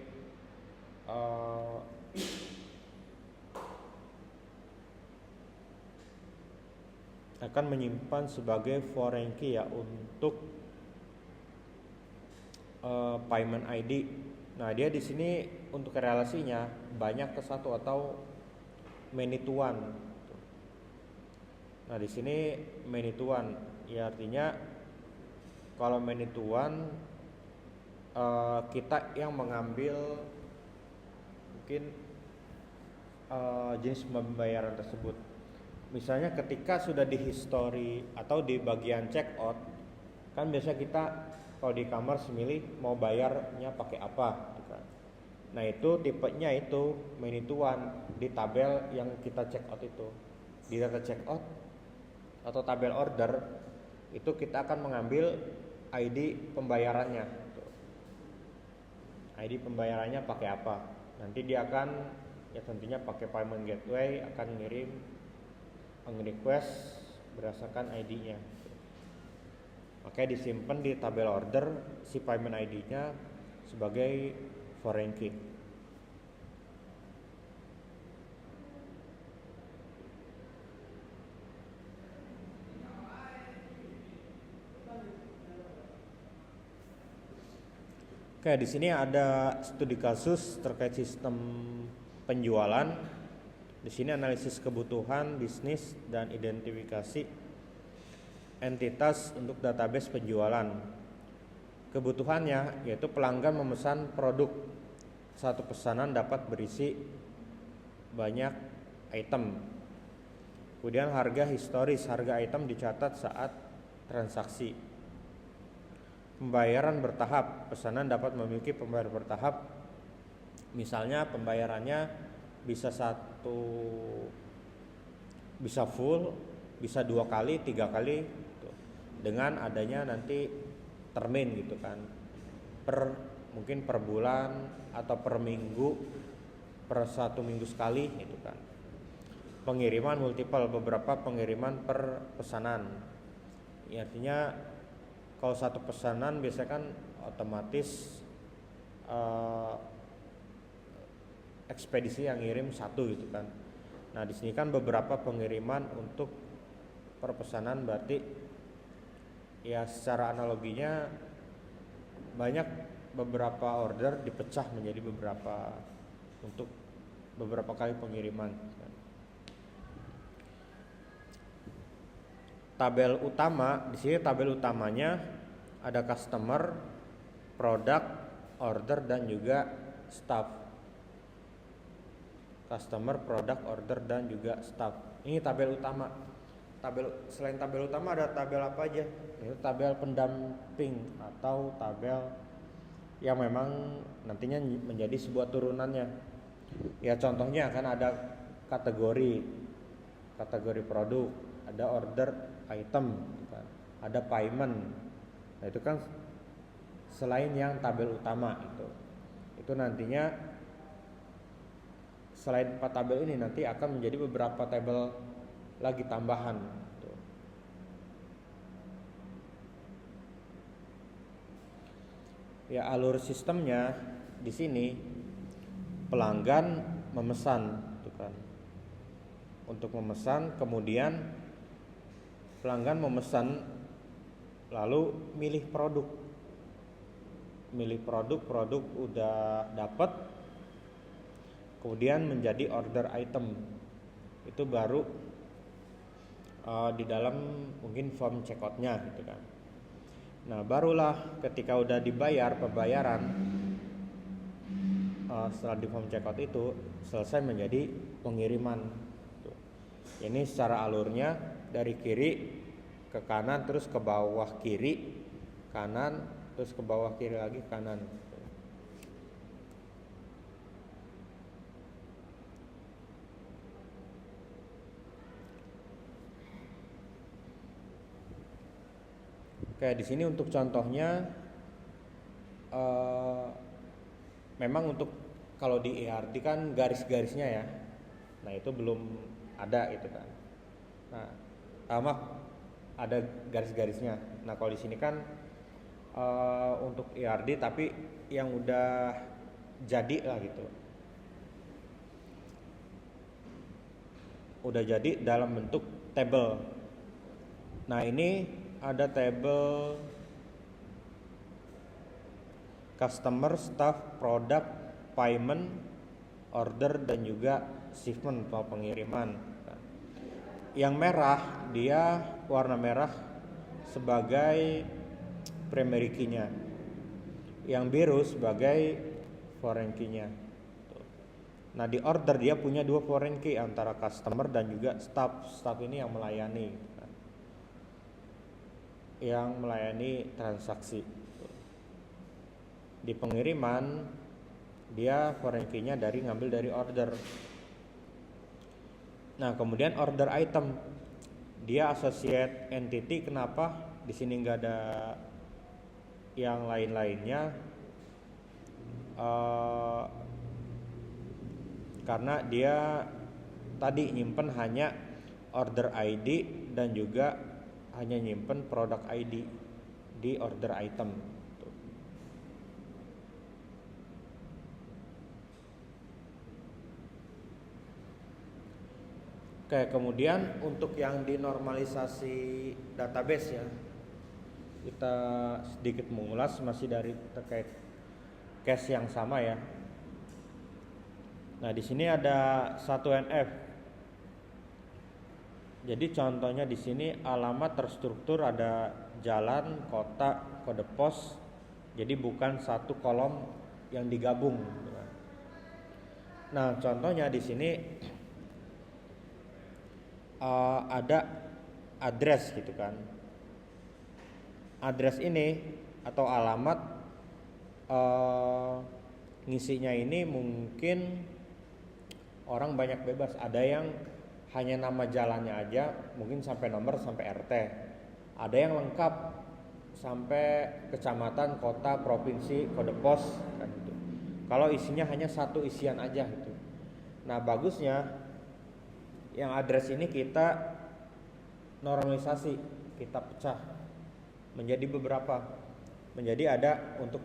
A: akan menyimpan sebagai foreign key ya untuk payment ID. Nah, dia di sini untuk relasinya banyak ke satu atau many to one. Nah, di sini many to one ya artinya kalau many to one kita yang mengambil mungkin jenis pembayaran tersebut. Misalnya ketika sudah di history atau di bagian check out, kan biasa kita kalau di e-commerce milih mau bayarnya pakai apa gitu kan. Nah, itu tipenya itu many to one di tabel yang kita check out itu. Di data check out atau tabel order itu kita akan mengambil ID pembayarannya. ID pembayarannya pakai apa? Nanti dia akan ya tentunya pakai payment gateway, akan ngirim request berdasarkan ID-nya. Makanya disimpan di tabel order si payment ID-nya sebagai foreign key. Oke, di sini ada studi kasus terkait sistem penjualan. Di sini analisis kebutuhan bisnis dan identifikasi entitas untuk database penjualan. Kebutuhannya yaitu pelanggan memesan produk. Satu pesanan dapat berisi banyak item. Kemudian harga historis, harga item dicatat saat transaksi. Pembayaran bertahap, pesanan dapat memiliki pembayaran bertahap. Misalnya pembayarannya bisa full, bisa 2 kali, 3 kali gitu. Dengan adanya nanti termin gitu kan. Mungkin per bulan atau per minggu, per 1 minggu sekali gitu kan. Pengiriman multiple, beberapa pengiriman per pesanan. Ya, artinya kalau satu pesanan biasanya kan otomatis ekspedisi yang ngirim satu gitu kan. Nah, di sini kan beberapa pengiriman untuk per pesanan, berarti ya secara analoginya banyak beberapa order dipecah menjadi beberapa untuk beberapa kali pengiriman. Tabel utama, di sini tabel utamanya ada customer, product, order dan juga staff. Customer, product, order dan juga staff. Ini tabel utama. Selain tabel utama ada tabel apa aja? Itu tabel pendamping atau tabel yang memang nantinya menjadi sebuah turunannya. Ya contohnya kan ada kategori produk, ada order item, ada payment. Nah itu kan selain yang tabel utama itu nantinya selain 4 tabel ini nanti akan menjadi beberapa tabel lagi tambahan. Ya alur sistemnya di sini pelanggan memesan, kan. Untuk memesan, kemudian pelanggan memesan lalu milih produk udah dapat, kemudian menjadi order item. Itu baru di dalam mungkin form checkoutnya gitu kan. Nah barulah ketika udah dibayar pembayaran, setelah di form checkout itu selesai menjadi pengiriman. Ini secara alurnya dari kiri ke kanan, terus ke bawah kiri, kanan, terus ke bawah kiri lagi, kanan. Oke, di sini untuk contohnya, memang untuk kalau di ERD kan garis-garisnya ya, nah itu belum ada itu kan. Nah, ada garis-garisnya. Nah kalau di sini kan untuk ERD tapi yang udah jadi lah gitu, udah jadi dalam bentuk table. Nah ini ada table customer, staff, product, payment, order dan juga shipment atau pengiriman. Yang merah dia warna merah sebagai primary key-nya, yang biru sebagai foreign key-nya. Nah di order dia punya 2 foreign key antara customer dan juga staff. Staff ini yang melayani transaksi. Di pengiriman dia foreign key-nya ngambil dari order. Nah kemudian order item dia associate entity. Kenapa di sini nggak ada yang lain-lainnya? Karena dia tadi nyimpen hanya order ID dan juga hanya nyimpen product ID di order item. Oke, kemudian untuk yang dinormalisasi database ya, kita sedikit mengulas masih dari terkait case yang sama ya. Nah di sini ada 1NF. Jadi contohnya di sini alamat terstruktur ada jalan, kota, kode pos. Jadi bukan satu kolom yang digabung. Nah contohnya di sini ada address gitu kan. Address ini atau alamat ngisinya ini mungkin orang banyak bebas. Ada yang hanya nama jalannya aja, mungkin sampai nomor, sampai RT. Ada yang lengkap sampai kecamatan, kota, provinsi, kode pos kan gitu. Kalau isinya hanya satu isian aja gitu. Nah bagusnya yang address ini kita normalisasi, kita pecah menjadi beberapa. Menjadi ada untuk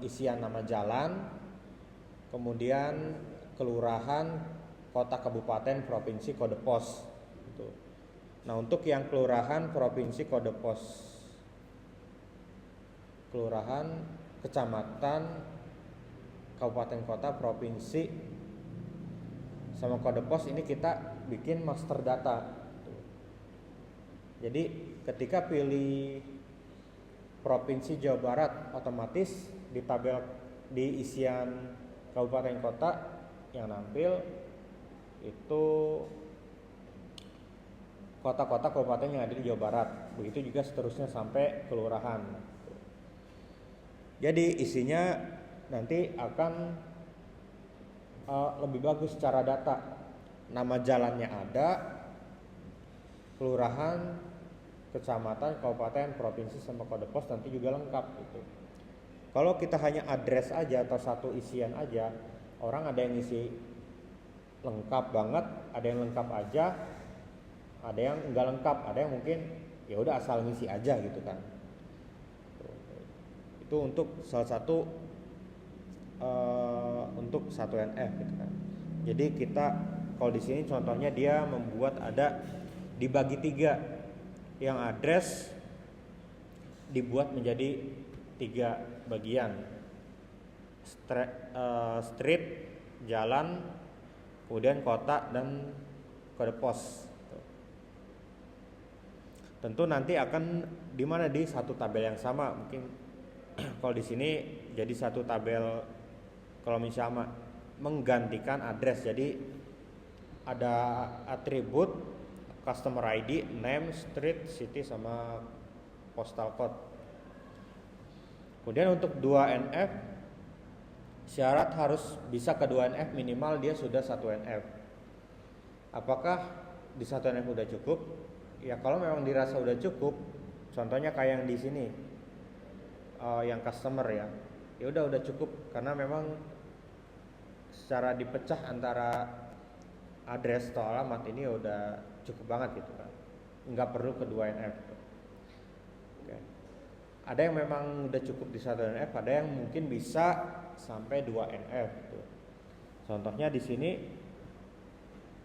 A: isian nama jalan, kemudian kelurahan, kota, kabupaten, provinsi, kode pos gitu. Nah untuk yang kelurahan, provinsi, kode pos, kelurahan, kecamatan, kabupaten kota, provinsi, sama kode pos ini kita bikin master data. Jadi ketika pilih provinsi Jawa Barat, otomatis di tabel di isian kabupaten kota yang nampil itu kota-kota kabupaten yang ada di Jawa Barat. Begitu juga seterusnya sampai kelurahan. Jadi isinya nanti akan lebih bagus secara data. Nama jalannya ada, kelurahan, kecamatan, kabupaten, provinsi sama kode pos nanti juga lengkap gitu. Kalau kita hanya address aja atau satu isian aja, orang ada yang isi lengkap banget, ada yang lengkap aja, ada yang enggak lengkap, ada yang mungkin ya udah asal ngisi aja gitu kan. Itu untuk salah satu untuk 1NF gitu kan. Jadi kita kalau di sini contohnya dia membuat ada dibagi 3, yang address dibuat menjadi 3 bagian, street, jalan, kemudian kota dan kode pos. Tentu nanti akan di mana di satu tabel yang sama. Mungkin kalau di sini jadi satu tabel, kalau misalnya menggantikan address, jadi ada atribut customer ID, name, street, city sama postal code. Kemudian untuk 2NF syarat harus bisa ke 2NF, minimal dia sudah 1NF. Apakah di 1NF udah cukup? Ya kalau memang dirasa udah cukup, contohnya kayak yang di sini yang customer ya udah cukup, karena memang secara dipecah antara address atau alamat ini udah cukup banget gitu kan, nggak perlu ke 2NF. Oke. Ada yang memang udah cukup di 1NF, ada yang mungkin bisa sampai 2NF gitu. Contohnya di sini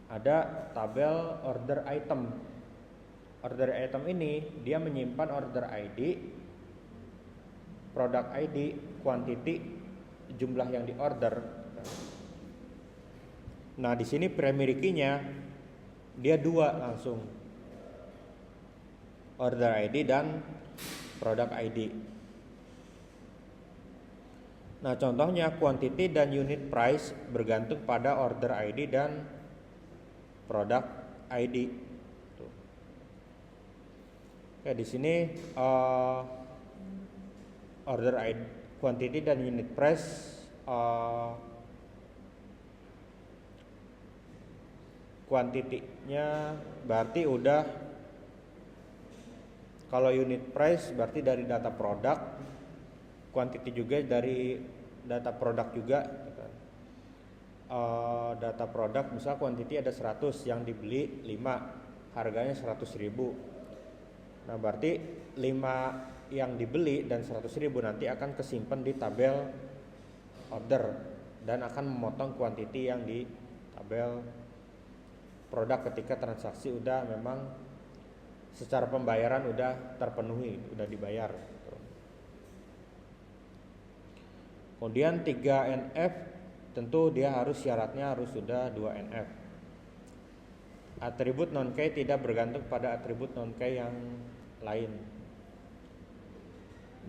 A: ada tabel order item. Order item ini dia menyimpan order ID, product ID, quantity, jumlah yang diorder. Nah, di sini primary key-nya dia 2 langsung. Order ID dan product ID. Nah, contohnya quantity dan unit price bergantung pada order ID dan product ID. Tuh. Oke, di sini order ID, quantity dan unit price kuantitinya berarti udah, kalau unit price berarti dari data produk, quantity juga dari data produk juga. Data produk misal quantity ada 100, yang dibeli 5, harganya 100.000. Nah berarti 5 yang dibeli dan 100.000 nanti akan kesimpan di tabel order dan akan memotong quantity yang di tabel produk ketika transaksi udah memang secara pembayaran udah terpenuhi, udah dibayar. Kemudian 3NF tentu dia harus syaratnya harus sudah 2NF. Atribut non-key tidak bergantung pada atribut non-key yang lain.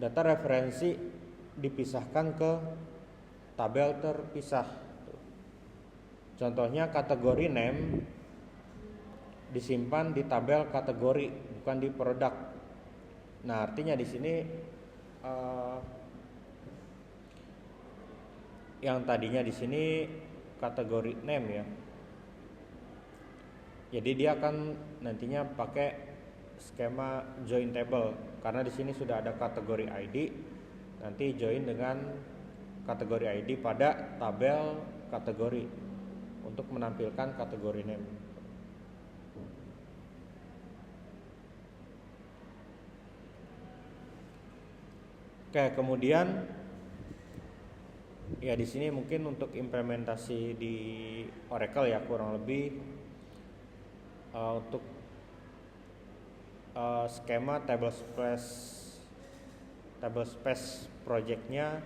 A: Data referensi dipisahkan ke tabel terpisah. Contohnya kategori name disimpan di tabel kategori, bukan di produk. Nah, artinya di sini yang tadinya di sini kategori name ya. Jadi dia akan nantinya pakai skema join table, karena di sini sudah ada kategori ID. Nanti join dengan kategori ID pada tabel kategori untuk menampilkan kategori name. Oke, kemudian ya di sini mungkin untuk implementasi di Oracle ya kurang lebih untuk skema table splash table space projectnya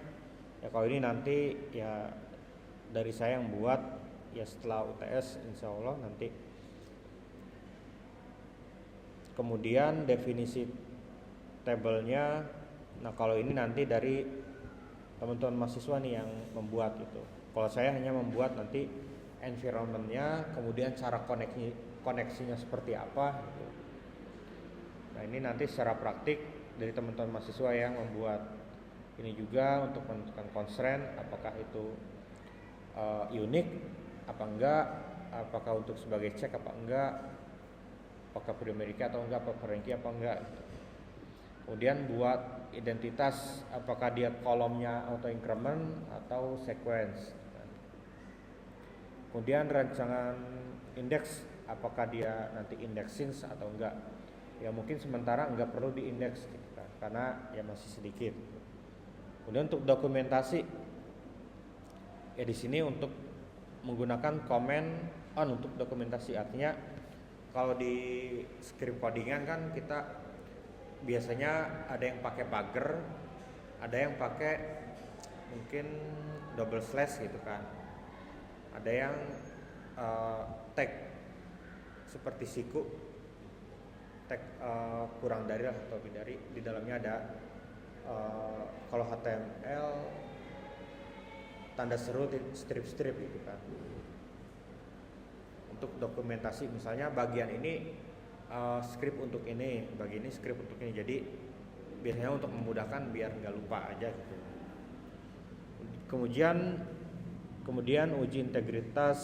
A: ya. Kalau ini nanti ya dari saya yang buat ya setelah UTS insya Allah nanti. Kemudian definisi tabelnya, nah kalau ini nanti dari teman-teman mahasiswa nih yang membuat itu. Kalau saya hanya membuat nanti environmentnya, kemudian cara koneksinya seperti apa gitu. Nah ini nanti secara praktik dari teman-teman mahasiswa yang membuat. Ini juga untuk menentukan constraint, apakah itu unik apa enggak, apakah untuk sebagai cek apa enggak, apakah primary key atau enggak, apa foreign key apa enggak gitu. Kemudian buat identitas, apakah dia kolomnya auto increment atau sequence. Kemudian rancangan indeks, apakah dia nanti indexing atau enggak. Ya mungkin sementara enggak perlu diindeks gitu kan, karena ya masih sedikit. Kemudian untuk dokumentasi, ya di sini untuk menggunakan command on untuk dokumentasi. Artinya kalau di script codingan kan kita biasanya ada yang pakai pager, ada yang pakai mungkin double slash gitu kan, ada yang tag seperti siku, tag kurang dari atau lebih dari, di dalamnya ada kalau HTML tanda seru strip-strip gitu kan. Untuk dokumentasi misalnya bagian ini script untuk ini, bagian ini script untuk ini. Jadi biasanya untuk memudahkan biar nggak lupa aja gitu. Kemudian uji integritas,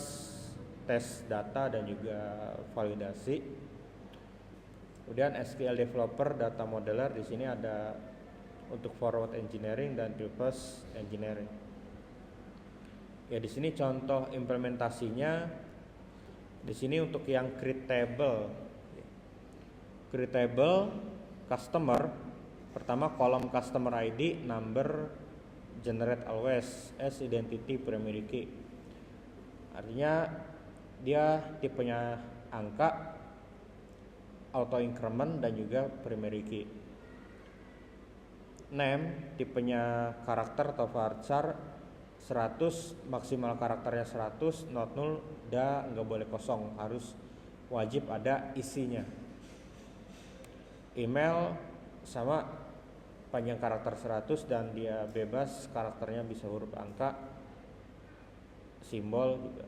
A: tes data dan juga validasi. Kemudian SQL developer, data modeler, di sini ada untuk forward engineering dan reverse engineering. Ya di sini contoh implementasinya. Di sini untuk yang create table customer, pertama kolom customer ID, number, generate always as identity primary key. Artinya dia tipenya angka, auto increment dan juga primary key. Name tipenya karakter atau varchar 100, maksimal karakternya 100, not null, nggak boleh kosong, harus wajib ada isinya. Email sama panjang karakter 100 dan dia bebas, karakternya bisa huruf angka, simbol juga,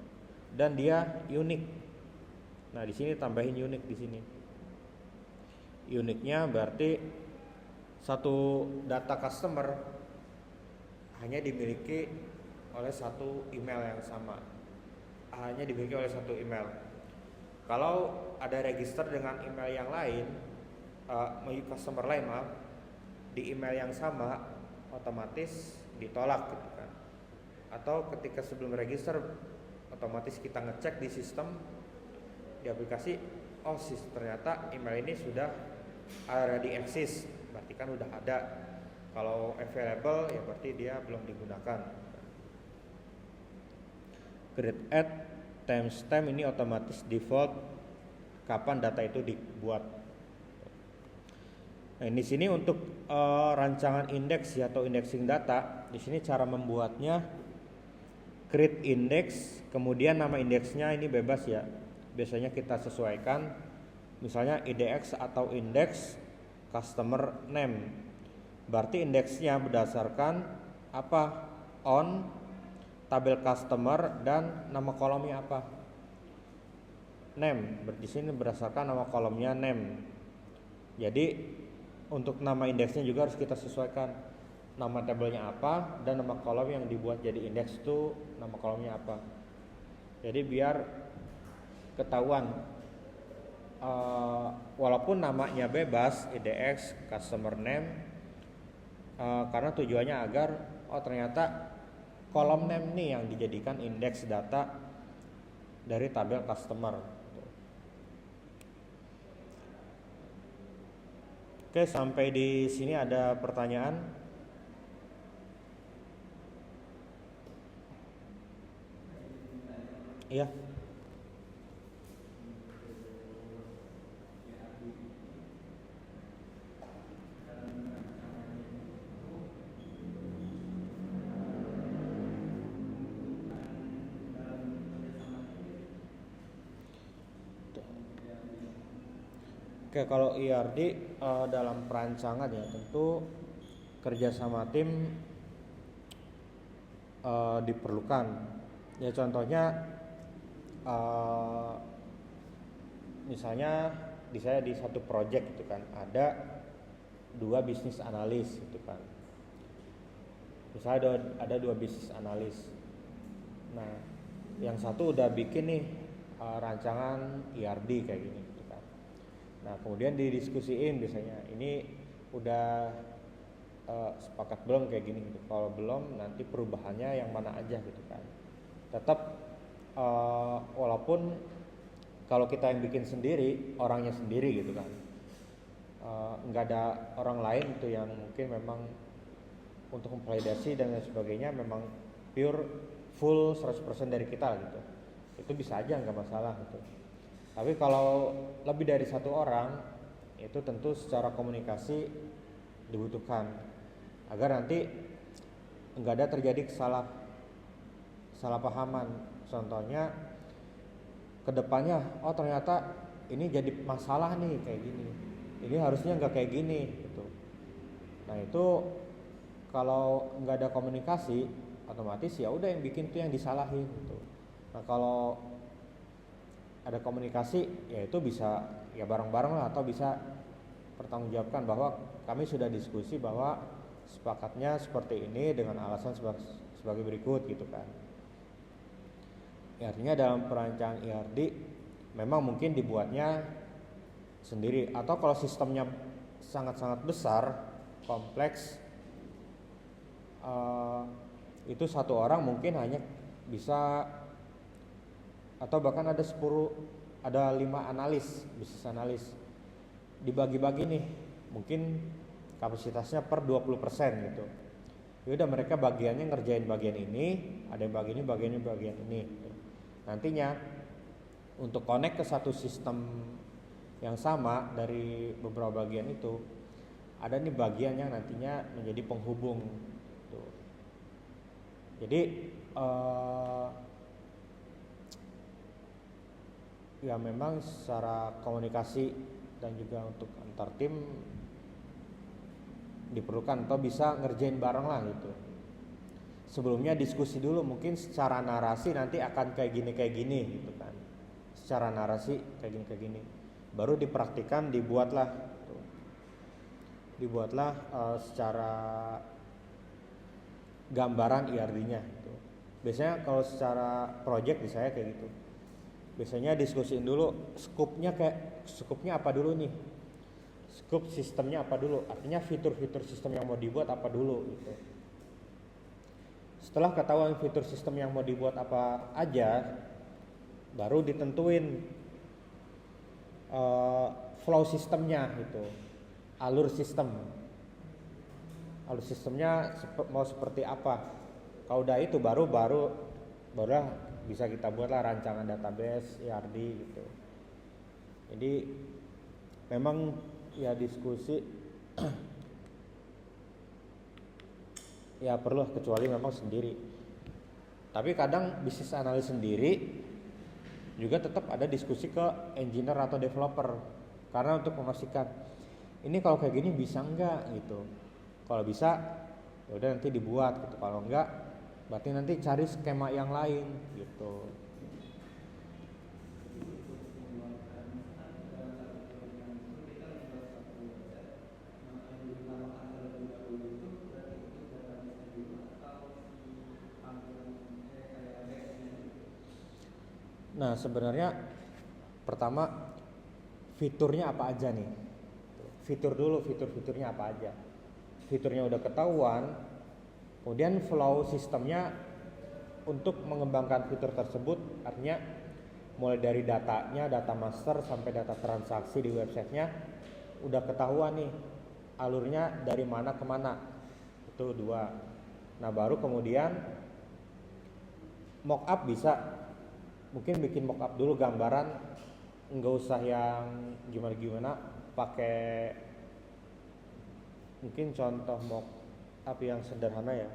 A: dan dia unik. Nah di sini tambahin unik di sini. Uniknya berarti satu data customer hanya dimiliki oleh satu email yang sama, hanya dimiliki oleh satu email. Kalau ada register dengan email yang lain, customer lain maaf, di email yang sama, otomatis ditolak gitu kan. Atau ketika sebelum register, otomatis kita ngecek di sistem, di aplikasi, oh ternyata email ini sudah already exist, berarti kan udah ada. Kalau available ya berarti dia belum digunakan. Create add timestamp, ini otomatis default kapan data itu dibuat. Nah, di sini untuk rancangan indeks ya, atau indexing data. Di sini cara membuatnya create index, kemudian nama indeksnya ini bebas ya. Biasanya kita sesuaikan, misalnya IDX atau index customer name. Berarti indeksnya berdasarkan apa? On, tabel customer, dan nama kolomnya apa? Name. Di sini berdasarkan nama kolomnya name. Jadi untuk nama indeksnya juga harus kita sesuaikan. Nama tabelnya apa dan nama kolom yang dibuat jadi indeks itu nama kolomnya apa. Jadi biar ketahuan. Walaupun namanya bebas IDX customer name, karena tujuannya agar ternyata kolom name nih yang dijadikan indeks data dari tabel customer. Oke, sampai di sini ada pertanyaan? Iya. Oke, kalau IRD dalam perancangan ya tentu kerja sama tim diperlukan. Ya contohnya uh, misalnya saya di satu project gitu kan ada dua bisnis analis gitu kan. Misalnya ada dua bisnis analis. Nah, yang satu udah bikin nih rancangan IRD kayak gini gitu kan. Nah, kemudian didiskusiin biasanya ini udah sepakat belum kayak gini gitu. Kalau belum nanti perubahannya yang mana aja gitu kan. Tetap walaupun kalau kita yang bikin sendiri, orangnya sendiri gitu kan, nggak ada orang lain tuh yang mungkin memang untuk memvalidasi dan lain sebagainya memang pure full 100% dari kita gitu, itu bisa aja nggak masalah gitu. Tapi kalau lebih dari satu orang, itu tentu secara komunikasi dibutuhkan agar nanti nggak ada terjadi salah pahaman. Contohnya kedepannya, oh ternyata ini jadi masalah nih kayak gini, ini harusnya nggak kayak gini gitu. Nah itu kalau nggak ada komunikasi, otomatis ya udah yang bikin tuh yang disalahin gitu. Nah kalau ada komunikasi, ya itu bisa ya bareng-bareng lah, atau bisa pertanggungjawabkan bahwa kami sudah diskusi bahwa sepakatnya seperti ini dengan alasan sebagai berikut gitu kan. Ya, artinya dalam perancangan IRD memang mungkin dibuatnya sendiri, atau kalau sistemnya sangat-sangat besar, kompleks, itu satu orang mungkin hanya bisa, atau bahkan ada 5 analis, bisnis analis dibagi-bagi nih, mungkin kapasitasnya per 20% gitu. Yaudah mereka bagiannya ngerjain bagian ini, ada yang bagian ini. Nantinya untuk connect ke satu sistem yang sama dari beberapa bagian itu, ada nih bagian yang nantinya menjadi penghubung tuh. Jadi ya memang secara komunikasi dan juga untuk antar tim diperlukan, atau bisa ngerjain bareng lah gitu. Sebelumnya diskusi dulu, mungkin secara narasi nanti akan kayak gini gitu kan. Secara narasi kayak gini. Baru dipraktikkan, dibuatlah gitu. Secara gambaran IRD-nya gitu. Biasanya kalau secara project di saya kayak gitu. Biasanya diskusiin dulu skupnya apa dulu nih. Skup sistemnya apa dulu? Artinya fitur-fitur sistem yang mau dibuat apa dulu gitu. Setelah ketahuan fitur sistem yang mau dibuat apa aja, baru ditentuin flow sistemnya gitu, alur sistemnya mau seperti apa. Kalau udah itu baru bisa kita buatlah rancangan database IRD gitu. Jadi memang ya diskusi ya perlu, kecuali memang sendiri. Tapi kadang bisnis analis sendiri juga tetap ada diskusi ke engineer atau developer, karena untuk memastikan ini kalau kayak gini bisa enggak gitu. Kalau bisa ya udah nanti dibuat gitu, kalau enggak berarti nanti cari skema yang lain gitu. Nah sebenarnya pertama fiturnya apa aja nih, fiturnya apa aja. Fiturnya udah ketahuan, kemudian flow sistemnya untuk mengembangkan fitur tersebut, artinya mulai dari datanya, data master sampai data transaksi di websitenya udah ketahuan nih alurnya dari mana ke mana, itu 2. Nah baru kemudian mockup bisa, mungkin bikin mockup dulu gambaran, nggak usah yang gimana pakai mungkin contoh mockup yang sederhana ya.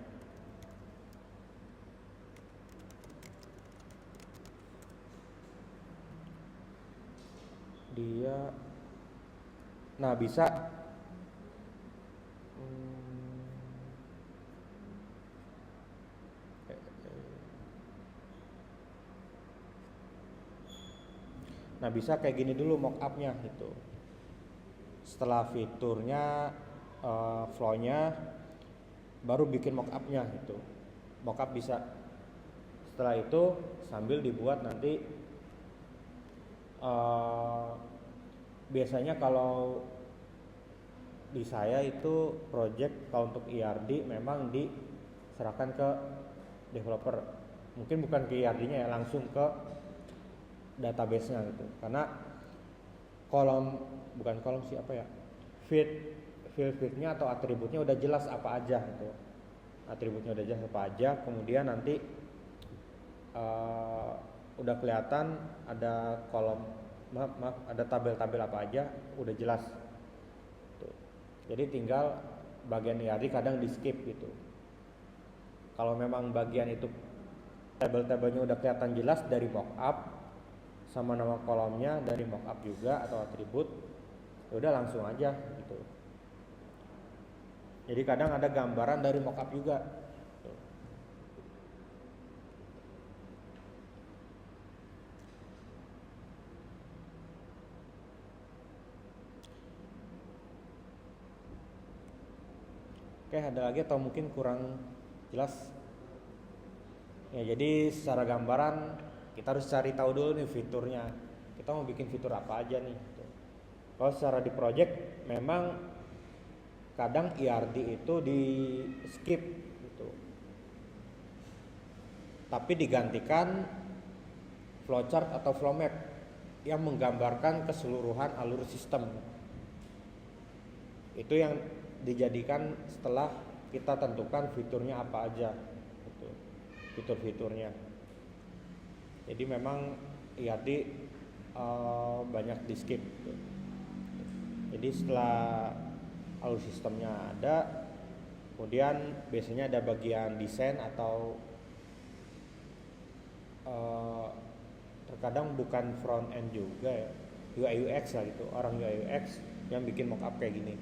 A: Dia Nah bisa nah bisa kayak gini dulu mockupnya gitu. Setelah fiturnya flow-nya baru bikin mockupnya gitu. Mockup bisa. Setelah itu sambil dibuat nanti biasanya kalau di saya itu project kalau untuk ERD memang diserahkan ke developer. Mungkin bukan ke ERD-nya ya, langsung ke database-nya gitu. Karena bukan kolom sih apa ya? Field-nya atau atributnya udah jelas apa aja gitu. Atributnya udah jelas apa aja, kemudian nanti udah kelihatan ada kolom maaf ada tabel-tabel apa aja udah jelas tuh. Jadi tinggal bagian ERD kadang di skip gitu. Kalau memang bagian itu tabel-tabelnya udah kelihatan jelas dari mockup sama nama kolomnya dari mockup juga atau atribut, ya udah langsung aja gitu. Jadi kadang ada gambaran dari mockup juga. Oke, ada lagi atau mungkin kurang jelas? Ya, jadi secara gambaran kita harus cari tahu dulu nih fiturnya. Kita mau bikin fitur apa aja nih. Kalau secara di project memang kadang ERD itu di skip gitu. Tapi digantikan flowchart atau flow map yang menggambarkan keseluruhan alur sistem. Itu yang dijadikan setelah kita tentukan fiturnya apa aja gitu. Fitur-fiturnya. Jadi memang ERD banyak di skip gitu. Jadi setelah alur sistemnya ada, kemudian biasanya ada bagian desain atau terkadang bukan front end juga ya, UI UX lah gitu, orang UI UX yang bikin mockup kayak gini,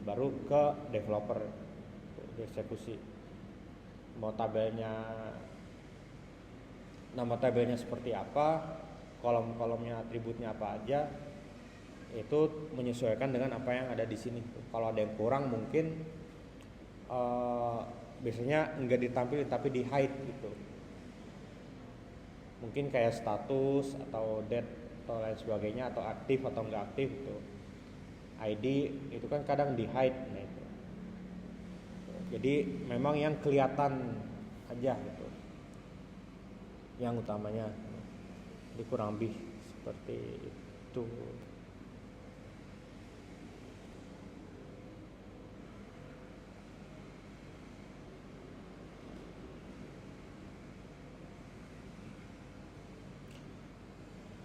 A: baru ke developer dieksekusi. Mau nama tabelnya seperti apa, kolom-kolomnya atributnya apa aja, itu menyesuaikan dengan apa yang ada di sini. Kalau ada yang kurang mungkin biasanya nggak ditampilin tapi di hide gitu. Mungkin kayak status atau date atau lain sebagainya, atau aktif atau nggak aktif gitu. ID itu kan kadang di hide, nah itu. Jadi memang yang kelihatan aja gitu, yang utamanya. Jadi kurang lebih seperti itu.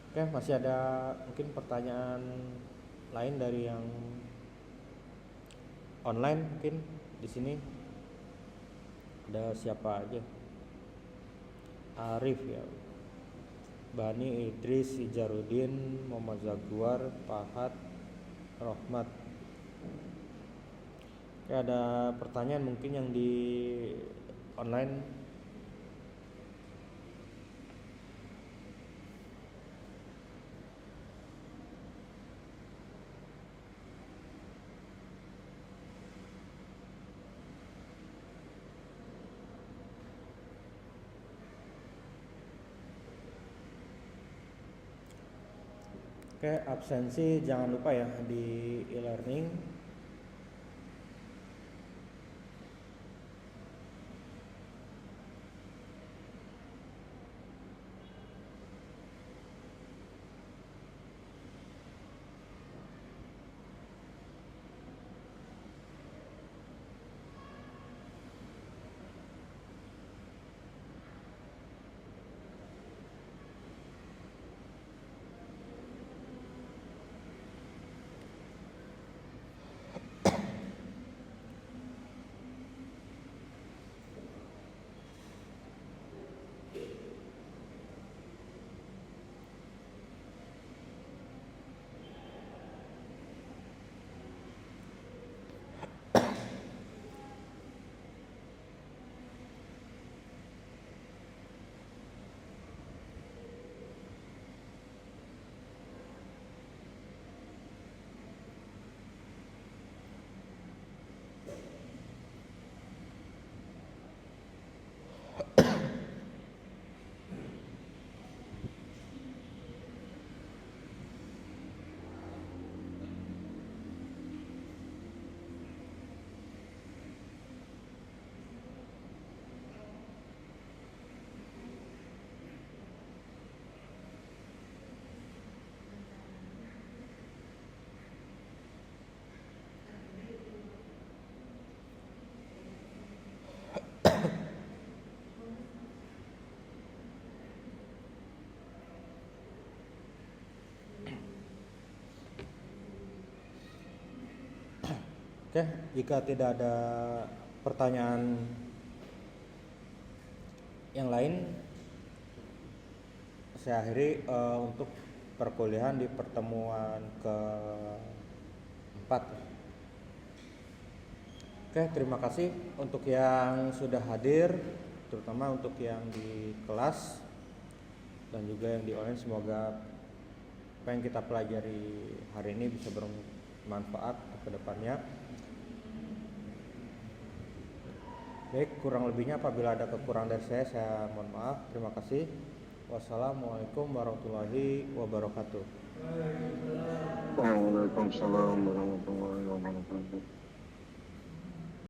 A: Oke, masih ada mungkin pertanyaan lain dari yang online mungkin di sini. Ada siapa aja? Arif ya. Bani, Idris, Ijarudin, Muhammad Zaguar, Pahat, Rohmat. Oke, ada pertanyaan mungkin yang di online. Oke, absensi jangan lupa ya di e-learning. Oke, jika tidak ada pertanyaan yang lain, saya akhiri untuk perkuliahan di pertemuan keempat. Oke, terima kasih untuk yang sudah hadir, terutama untuk yang di kelas dan juga yang di online. Semoga apa yang kita pelajari hari ini bisa bermanfaat ke depannya. Baik, kurang lebihnya apabila ada kekurangan dari saya mohon maaf. Terima kasih. Wassalamualaikum warahmatullahi wabarakatuh.
B: Waalaikumsalam warahmatullahi wabarakatuh.